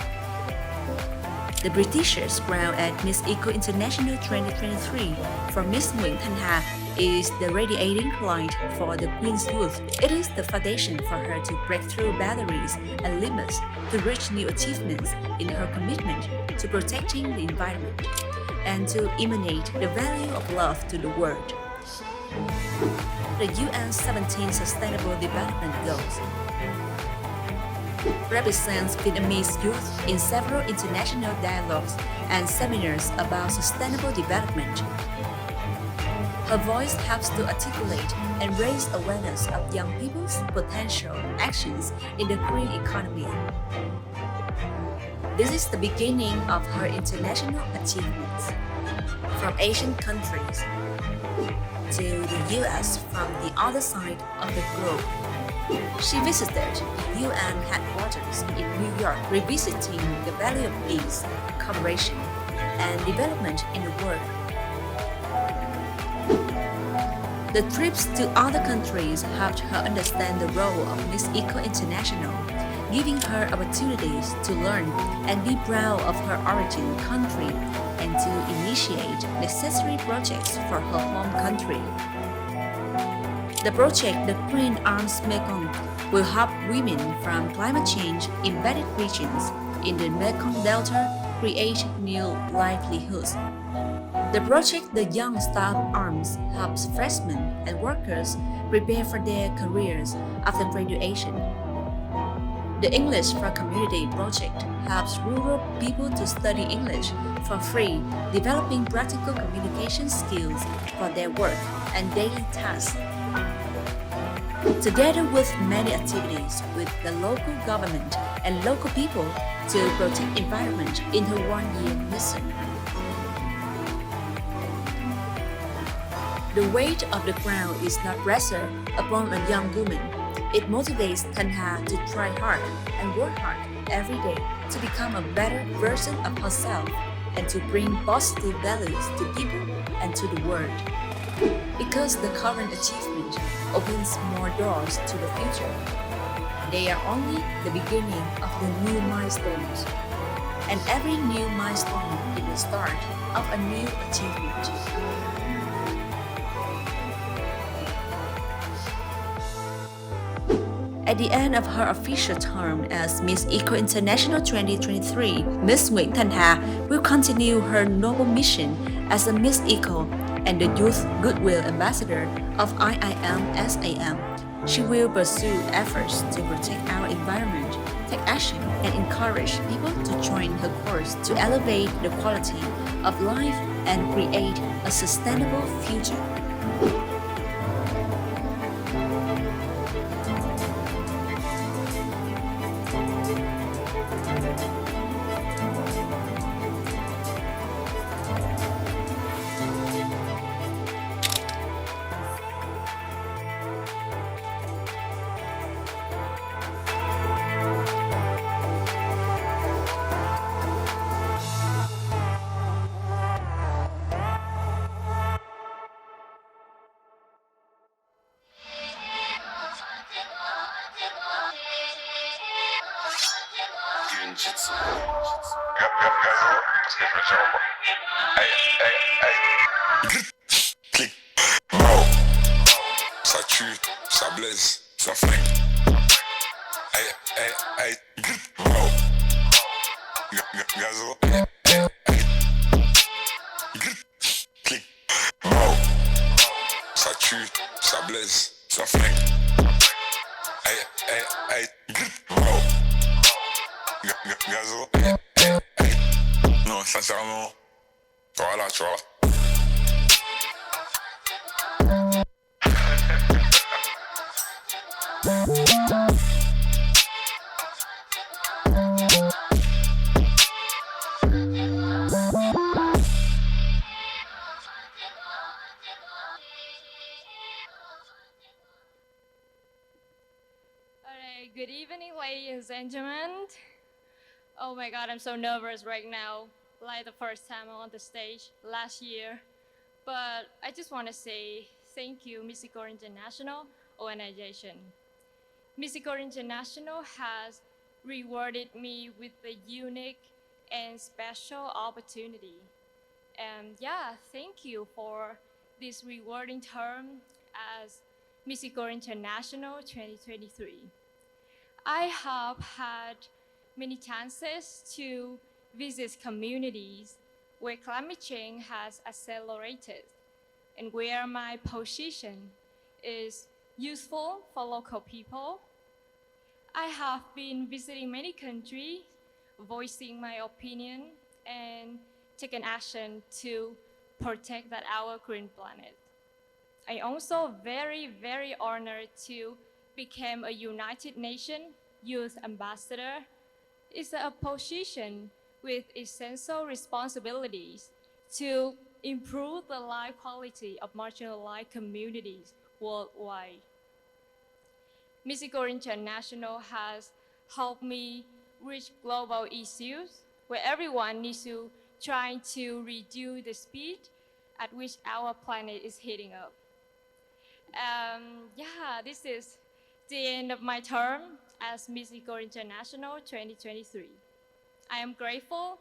The Britishers' crown at Miss Eco International 2023 for Miss Nguyễn Thanh Hà is the radiating light for the Queen's youth. It is the foundation for her to break through barriers and limits to reach new achievements in her commitment to protecting the environment and to emanate the value of love to the world. The UN 17 Sustainable Development Goals. represents Vietnamese youth in several international dialogues and seminars about sustainable development. Her voice helps to articulate and raise awareness of young people's potential actions in the green economy. This is the beginning of her international achievements. From Asian countries to the US from the other side of the globe. She visited the UN headquarters in New York, revisiting the value of peace, cooperation, and development in the world. The trips to other countries helped her understand the role of Miss Eco International, giving her opportunities to learn and be proud of her origin country and to initiate necessary projects for her home country. The project, the Green Arms Mekong, will help women from climate change embedded regions in the Mekong Delta create new livelihoods. The project, the Young Star of Arms, helps freshmen and workers prepare for their careers after graduation. The English for Community project helps rural people to study English for free, developing practical communication skills for their work and daily tasks. Together with many activities with the local government and local people to protect environment in her one-year mission. The weight of the crown is not pressure upon a young woman. It motivates Tanha to try hard and work hard every day to become a better version of herself and to bring positive values to people and to the world. Because the current achievement opens more doors to the future. They are only the beginning of the new milestones. And every new milestone is the start of a new achievement. At the end of her official term as Miss Eco International 2023, Miss Nguyễn Thanh Hà will continue her noble mission as a Miss Eco and the Youth Goodwill Ambassador of IIM-SAM. She will pursue efforts to protect our environment, take action, and encourage people to join her course to elevate the quality of life and create a sustainable future. Ça tue, ça blesse, ça flingue. Aïe, aïe, aïe, wow. Gazo, aïe, aïe. Clic, wow. Ça tue, ça blesse, ça flingue. Aïe, aïe, aïe, wow. Gazo, aïe, aïe, aïe. Non, sincèrement, voilà, tu vois. Alright, good evening, ladies and gentlemen. Oh my god, I'm so nervous right now, like the first time on the stage last year. But I just want to say thank you, Miss Eco International organization. Miss Eco International has rewarded me with a unique and special opportunity. And yeah, thank you for this rewarding term as Miss Eco International 2023. I have had many chances to visit communities where climate change has accelerated and where my position is useful for local people. I have been visiting many countries, voicing my opinion, and taking action to protect that our green planet. I also very honored to become a United Nations Youth Ambassador. It's a position with essential responsibilities to improve the life quality of marginalized communities worldwide. Mexico International has helped me reach global issues where everyone needs to try to reduce the speed at which our planet is heating up. Yeah, this is the end of my term as Mexico International 2023. I am grateful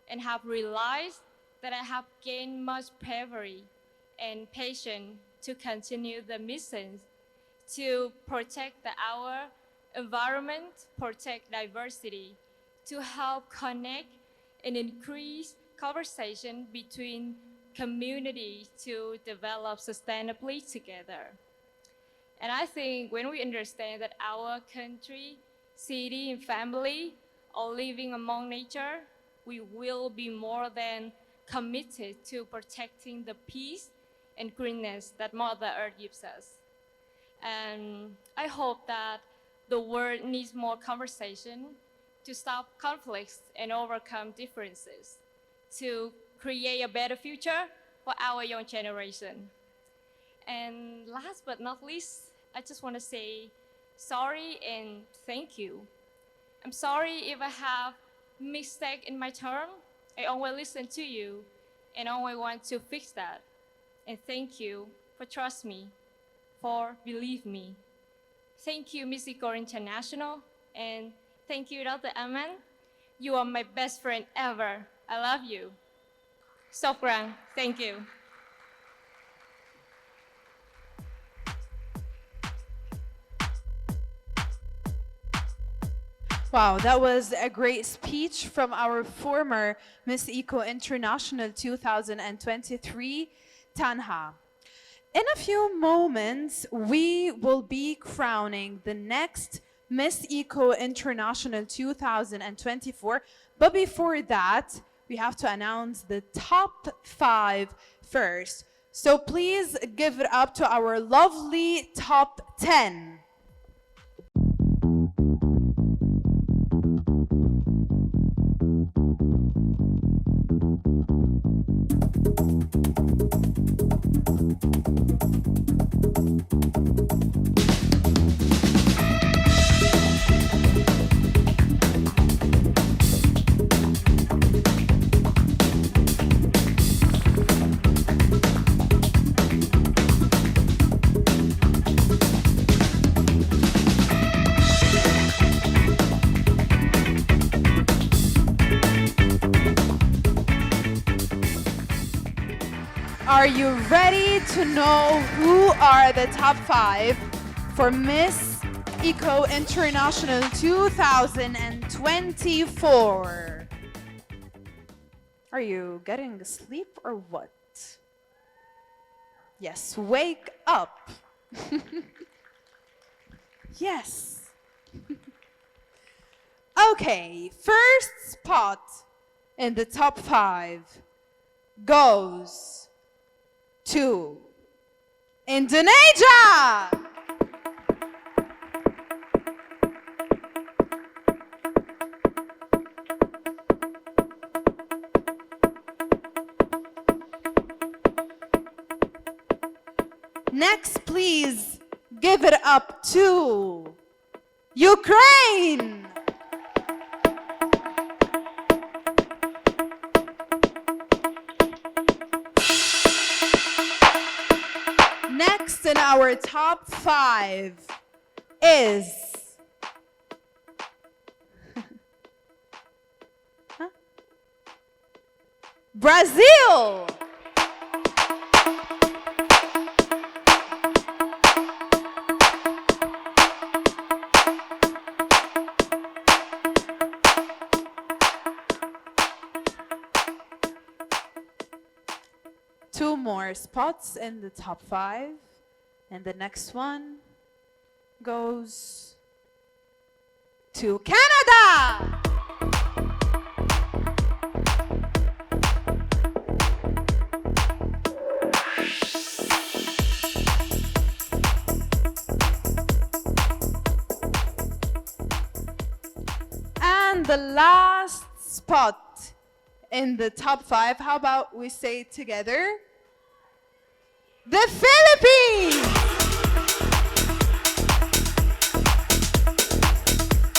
and have realized that I have gained much bravery and patience to continue the mission to protect our environment, protect diversity, to help connect and increase conversation between communities to develop sustainably together. And I think when we understand that our country, city, and family are living among nature, we will be more than committed to protecting the peace and greenness that Mother Earth gives us. And I hope that the world needs more conversation to stop conflicts and overcome differences, to create a better future for our young generation. And last but not least, I just want to say sorry and thank you. I'm sorry if I have mistake in my term. I always listen to you and always want to fix that. And thank you for trust me, for believe me. Thank you, Miss Igor International, and thank you, Dr. Aman. You are my best friend ever. I love you. Sopran, thank you. Wow, that was a great speech from our former Miss Eco International 2023, Tanha. In a few moments, we will be crowning the next Miss Eco International 2024. But before that, we have to announce the top 5 first. So please give it up to our lovely top 10. Are you ready to know who are the top 5 for Miss Eco International 2024? Are you getting asleep or what? Yes, wake up. Yes. Okay, first spot in the top 5 goes to Indonesia. Next, please give it up to Ukraine. Next in our top 5 is Brazil. Two more spots in the top 5. And the next one goes to Canada. And the last spot in the top 5, how about we say it together? The Philippines!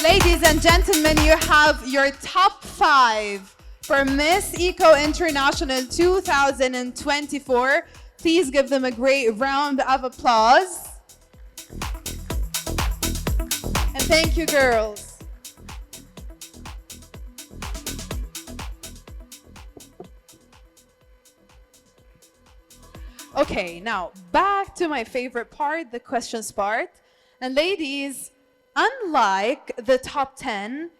Ladies and gentlemen, you have your top 5 for Miss Eco International 2024. Please give them a great round of applause. And thank you, girls. Okay, now back to my favorite part, the questions part. And ladies, unlike the top 10,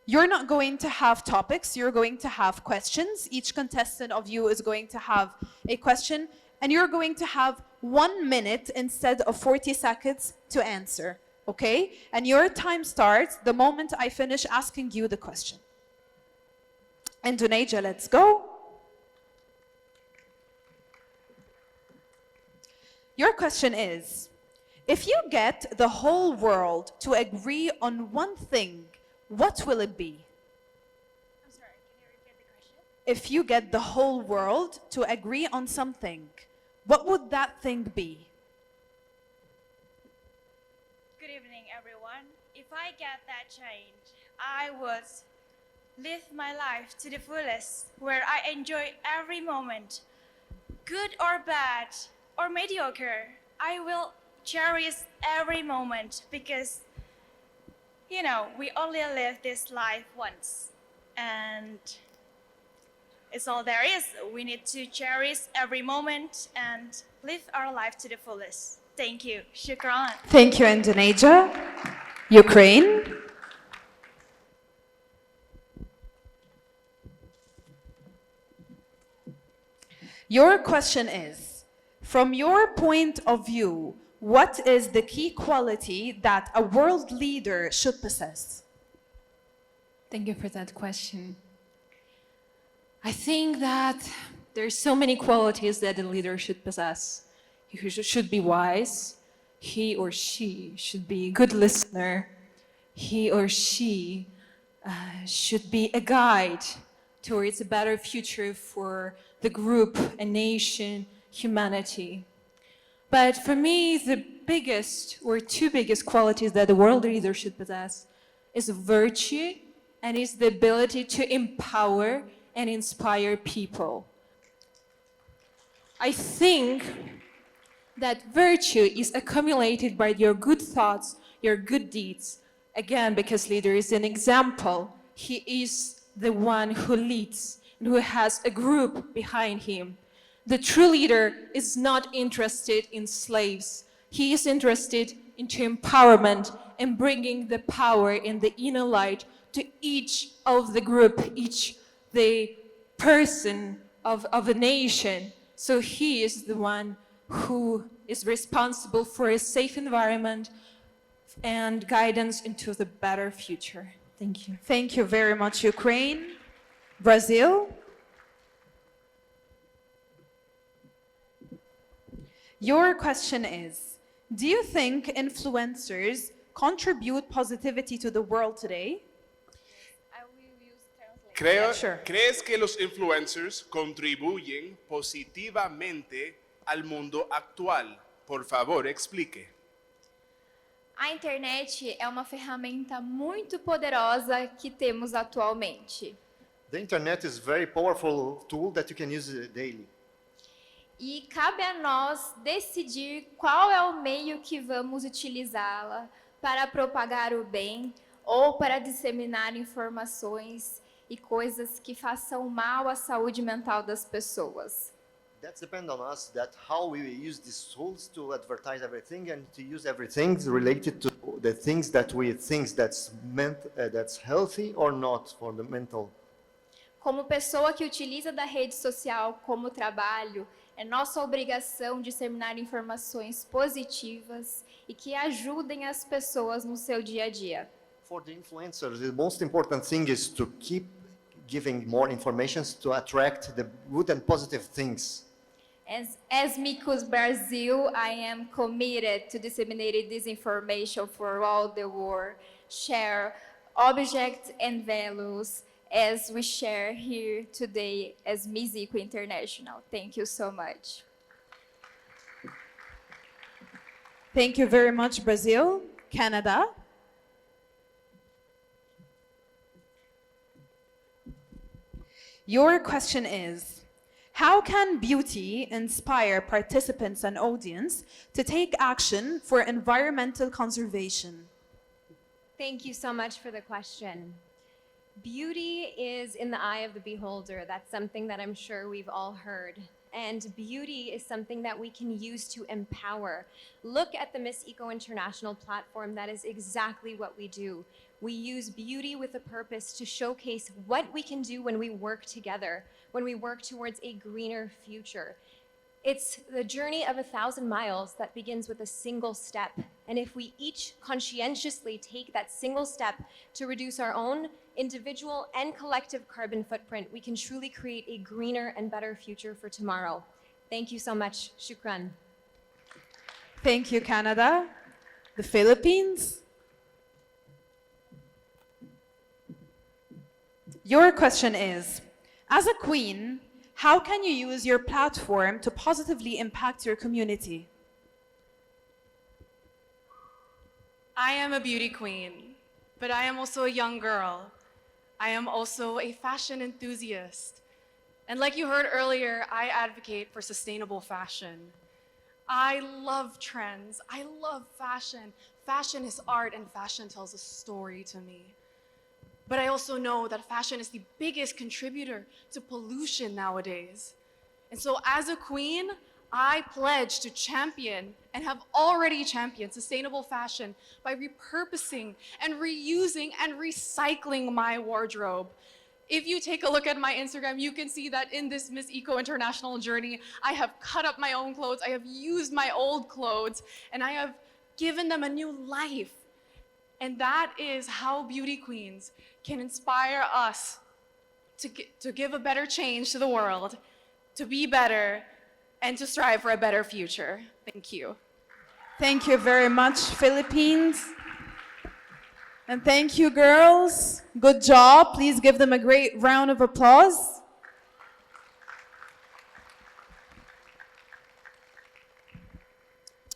you're not going to have topics, you're going to have questions. Each contestant of you is going to have a question, and you're going to have 1 minute instead of 40 seconds to answer, okay? And your time starts the moment I finish asking you the question. Indonesia, let's go. Your question is, if you get the whole world to agree on one thing, what will it be? I'm sorry, can you repeat the question? If you get the whole world to agree on something, what would that thing be? Good evening, everyone. If I get that change, I would live my life to the fullest, where I enjoy every moment, good or bad, or mediocre. I will cherish every moment because, you know, we only live this life once. And it's all there is. We need to cherish every moment and live our life to the fullest. Thank you. Shukran. Thank you, Indonesia. Ukraine. Your question is, from your point of view, what is the key quality that a world leader should possess? Thank you for that question. I think that there's so many qualities that a leader should possess. He should be wise. He or she should be a good listener. He or she should be a guide towards a better future for the group, a nation, humanity. But for me, the biggest or two biggest qualities that a world leader should possess is virtue and is the ability to empower and inspire people. I think that virtue is accumulated by your good thoughts, your good deeds. Again, because leader is an example. He is the one who leads and who has a group behind him. The true leader is not interested in slaves. He is interested into empowerment and bringing the power and the inner light to each of the group, each the person of a nation. So he is the one who is responsible for a safe environment and guidance into the better future. Thank you. Thank you very much, Ukraine. Brazil. Your question is, do you think influencers contribute positivity to the world today? ¿Crees que los influencers contribuyen positivamente al mundo actual? Por favor, explique. A internet é uma ferramenta muito poderosa que temos atualmente. The internet is a very powerful tool that you can use daily. E cabe a nós decidir qual é o meio que vamos utilizá-la para propagar o bem ou para disseminar informações e coisas que façam mal à saúde mental das pessoas. That depends on us, that how we use these tools to advertise everything and to use everything related to the things that we think that's healthy or not for the mental. Como pessoa que utiliza da rede social como trabalho, é nossa obrigação disseminar informações positivas e que ajudem as pessoas no seu dia a dia. For the influencers, the most important thing is to keep giving more information to attract the good and positive things. As Micos Brazil, I am committed to disseminating this information for all the world, share objects and values as we share here today as Mizico International. Thank you so much. Thank you very much, Brazil. Canada. Your question is, how can beauty inspire participants and audience to take action for environmental conservation? Thank you so much for the question. Beauty is in the eye of the beholder. That's something that I'm sure we've all heard. And beauty is something that we can use to empower. Look at the Miss Eco International platform. That is exactly what we do. We use beauty with a purpose to showcase what we can do when we work together, when we work towards a greener future. It's the journey of 1,000 miles that begins with a single step. And if we each conscientiously take that single step to reduce our own individual and collective carbon footprint, we can truly create a greener and better future for tomorrow. Thank you so much. Shukran. Thank you, Canada. The Philippines. Your question is, as a queen, how can you use your platform to positively impact your community? I am a beauty queen, but I am also a young girl. I am also a fashion enthusiast. And like you heard earlier, I advocate for sustainable fashion. I love trends. I love fashion. Fashion is art and fashion tells a story to me. But I also know that fashion is the biggest contributor to pollution nowadays. And so as a queen, I pledge to champion and have already championed sustainable fashion by repurposing and reusing and recycling my wardrobe. If you take a look at my Instagram, you can see that in this Miss Eco International journey, I have cut up my own clothes, I have used my old clothes, and I have given them a new life. And that is how beauty queens can inspire us to give a better change to the world, to be better, and to strive for a better future. Thank you. Thank you very much, Philippines. And thank you, girls. Good job. Please give them a great round of applause.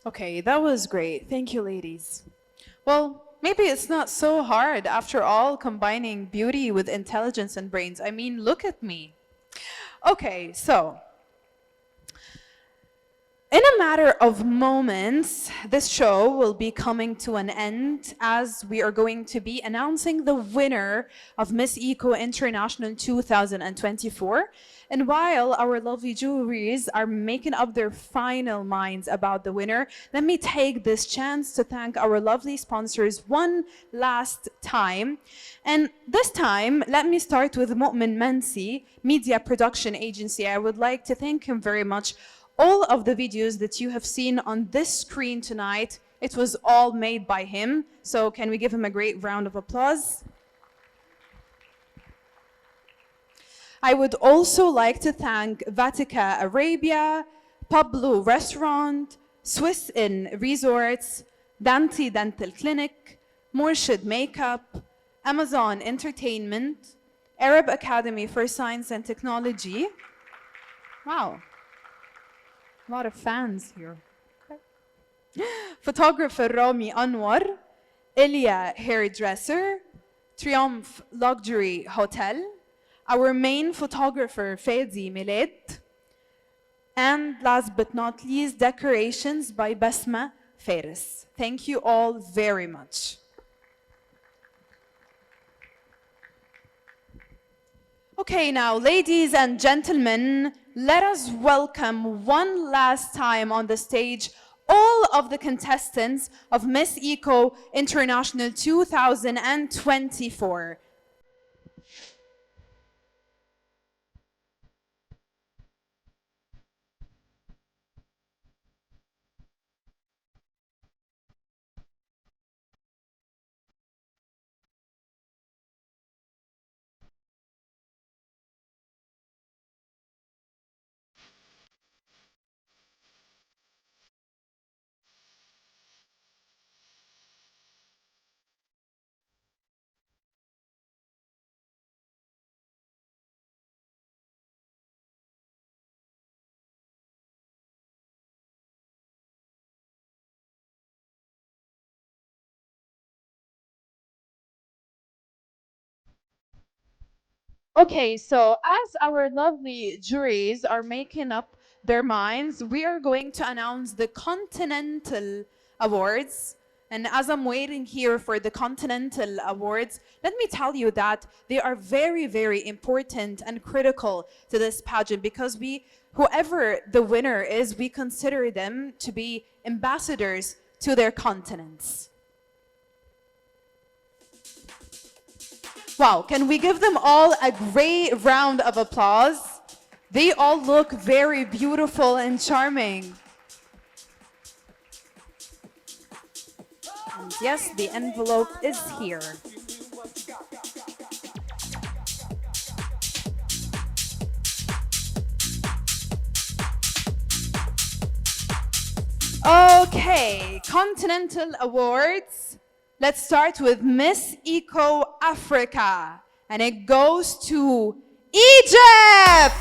Okay, that was great. Thank you, ladies. Well, maybe it's not so hard after all, combining beauty with intelligence and brains. I mean, look at me. Okay, so in a matter of moments, this show will be coming to an end as we are going to be announcing the winner of Miss Eco International 2024. And while our lovely juries are making up their final minds about the winner, let me take this chance to thank our lovely sponsors one last time. And this time, let me start with Mu'min Mansi, Media Production Agency. I would like to thank him very much. All of the videos that you have seen on this screen tonight, it was all made by him. So can we give him a great round of applause? I would also like to thank Vatica Arabia, Pablo Restaurant, Swiss Inn Resorts, Dante Dental Clinic, Morshid Makeup, Amazon Entertainment, Arab Academy for Science and Technology. Wow. A lot of fans here. Photographer Rami Anwar, Ilya Hairdresser, Triumph Luxury Hotel, our main photographer Fadi Miled, and last but not least, decorations by Basma Faris. Thank you all very much. Okay, now, ladies and gentlemen, let us welcome one last time on the stage all of the contestants of Miss Eco International 2024. Okay, so as our lovely juries are making up their minds, we are going to announce the Continental Awards. And as I'm waiting here for the Continental Awards, let me tell you that they are very, very important and critical to this pageant because whoever the winner is, we consider them to be ambassadors to their continents. Wow, can we give them all a great round of applause? They all look very beautiful and charming. And yes, the envelope is here. Okay, Continental Awards. Let's start with Miss Eco Africa, and it goes to Egypt!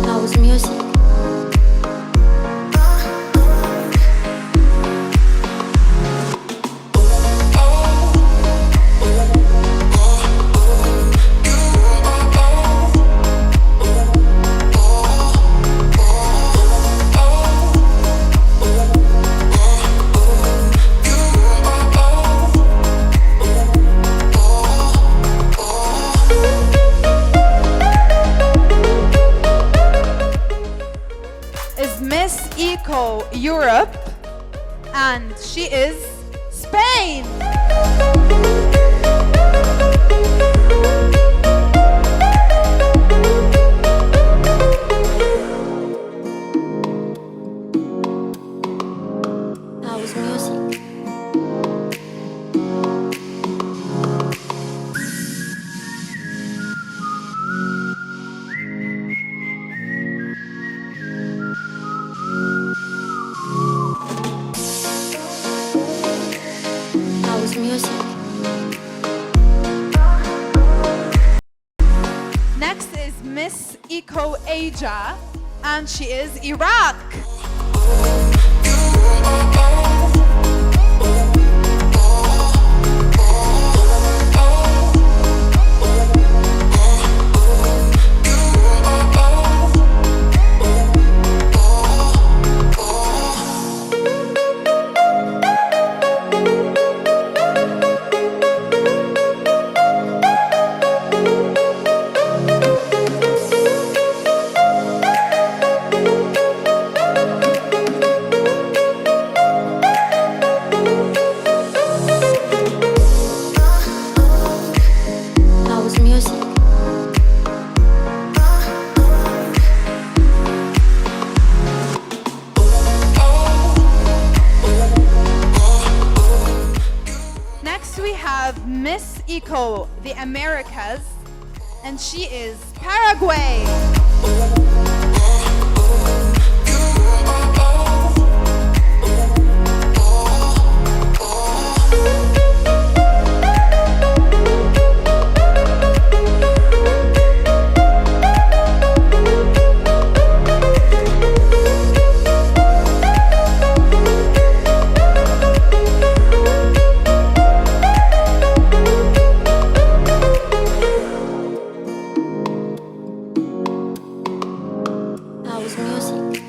House music. Is Miss Eco Europe, and she is Spain. House music. House music. Next is Miss Eco Asia, and she is Iraq. House music. Next we have Miss Eco the Americas, and she is Paraguay. House music.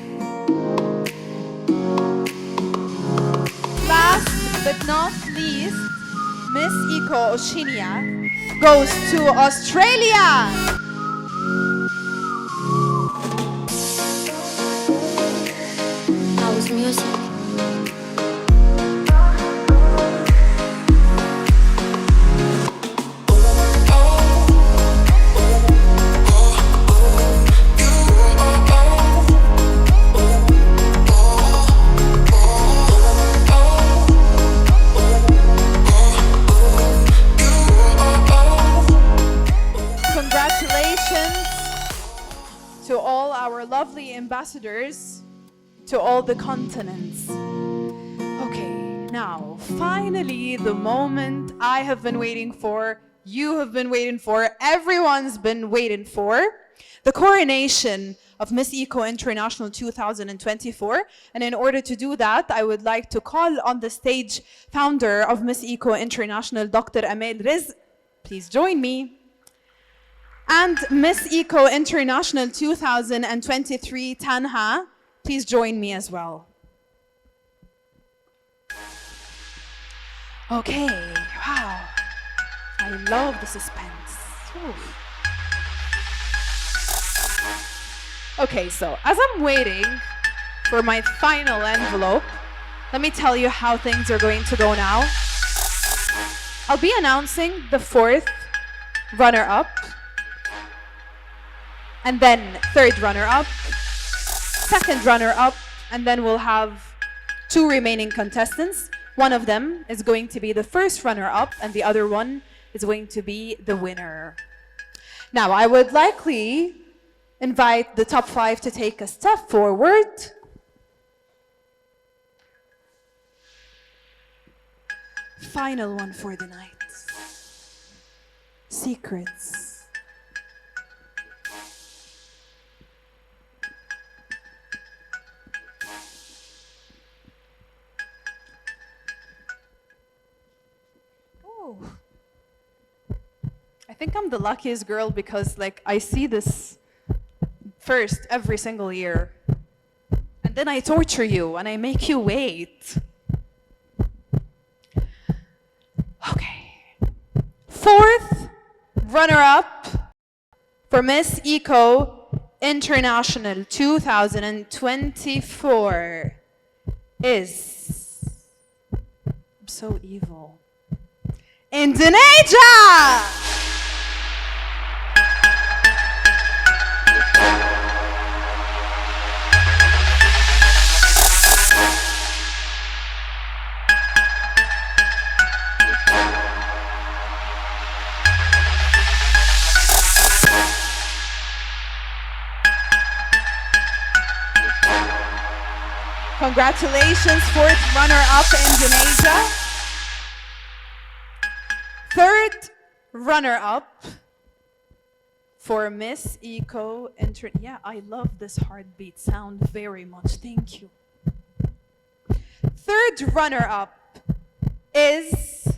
Last but not least, Miss Eco Oceania goes to Australia. House music. Congratulations to all our lovely ambassadors to all the continents. Okay, Now, finally, the moment I have been waiting for, you have been waiting for, everyone's been waiting for, the coronation of Miss Eco International 2024. And in order to do that, I would like to call on the stage founder of Miss Eco International, Dr. Amel Rizq. Please join me. And Miss Eco International 2023, Tanha. Please join me as well. Okay, wow. I love the suspense. Oof. Okay, so as I'm waiting for my final envelope, let me tell you how things are going to go now. I'll be announcing the fourth runner-up, and then third runner-up, second runner-up, and then we'll have two remaining contestants. One of them is going to be the first runner-up, and the other one is going to be the winner. Now, I would likely invite the top 5 to take a step forward. Final one for the night. Secrets. Oh. I think I'm the luckiest girl because I see this first every single year. And then I torture you and I make you wait. Okay. Fourth runner-up for Miss Eco International 2024 is, I'm so evil, Indonesia! Congratulations, fourth runner-up Indonesia. Third runner-up for Miss Eco Yeah, I love this heartbeat sound very much. Thank you. Third runner-up is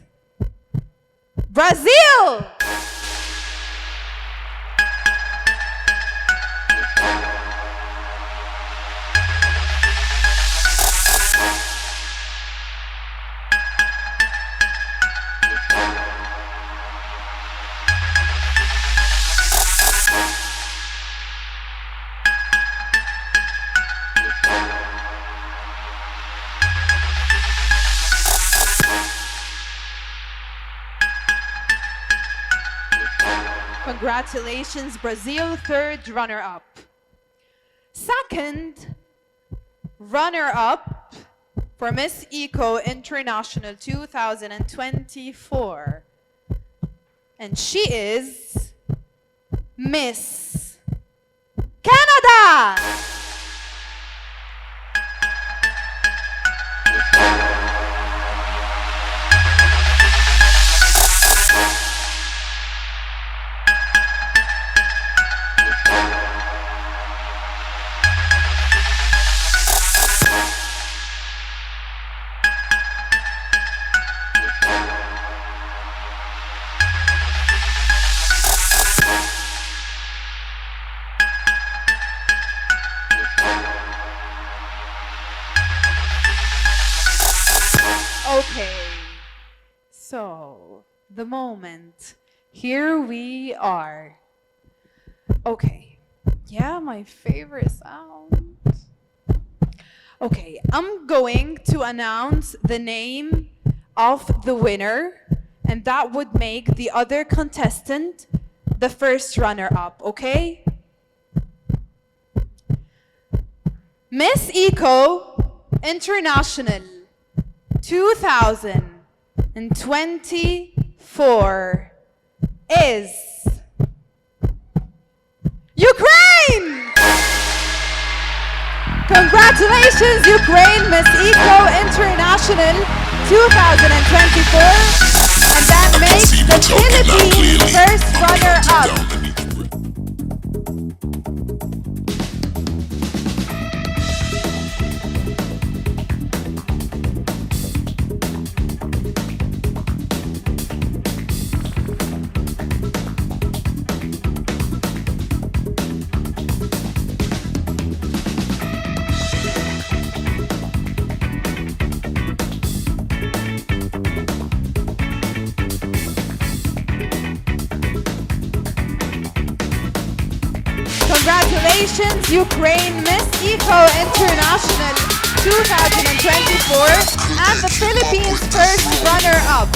Brazil. Congratulations, Brazil, third runner-up. Second runner-up for Miss Eco International 2024. And she is Miss Canada! Okay, so the moment, here we are. Okay, yeah, my favorite sound. Okay, I'm going to announce the name of the winner, and that would make the other contestant the first runner-up, okay? Miss Eco International 2024 is Ukraine! Congratulations, Ukraine, Miss Eco International 2024, and that makes the Philippines first runner-up. Congratulations, Ukraine Miss Eco International 2024 and the Philippines first runner-up.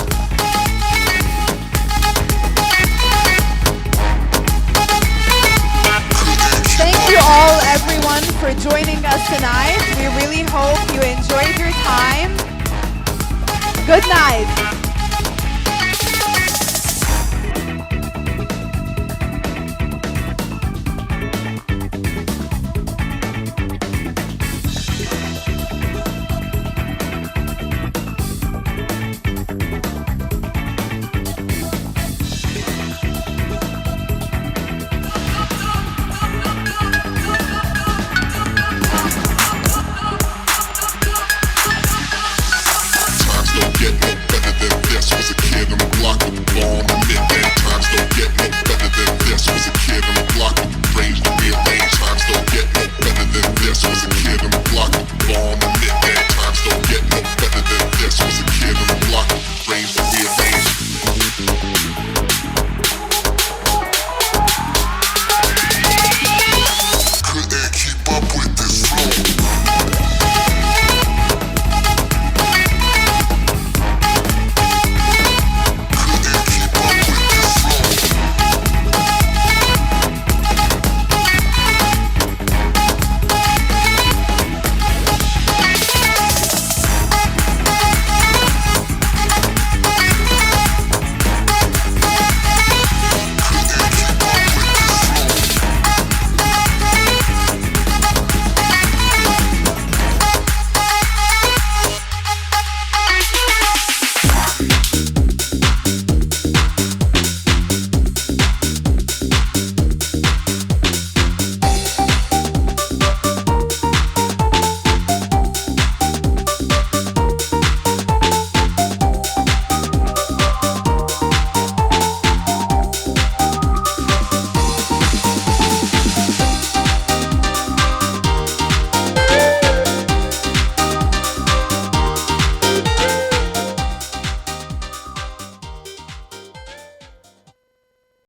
Thank you all, everyone, for joining us tonight. We really hope you enjoyed your time. Good night.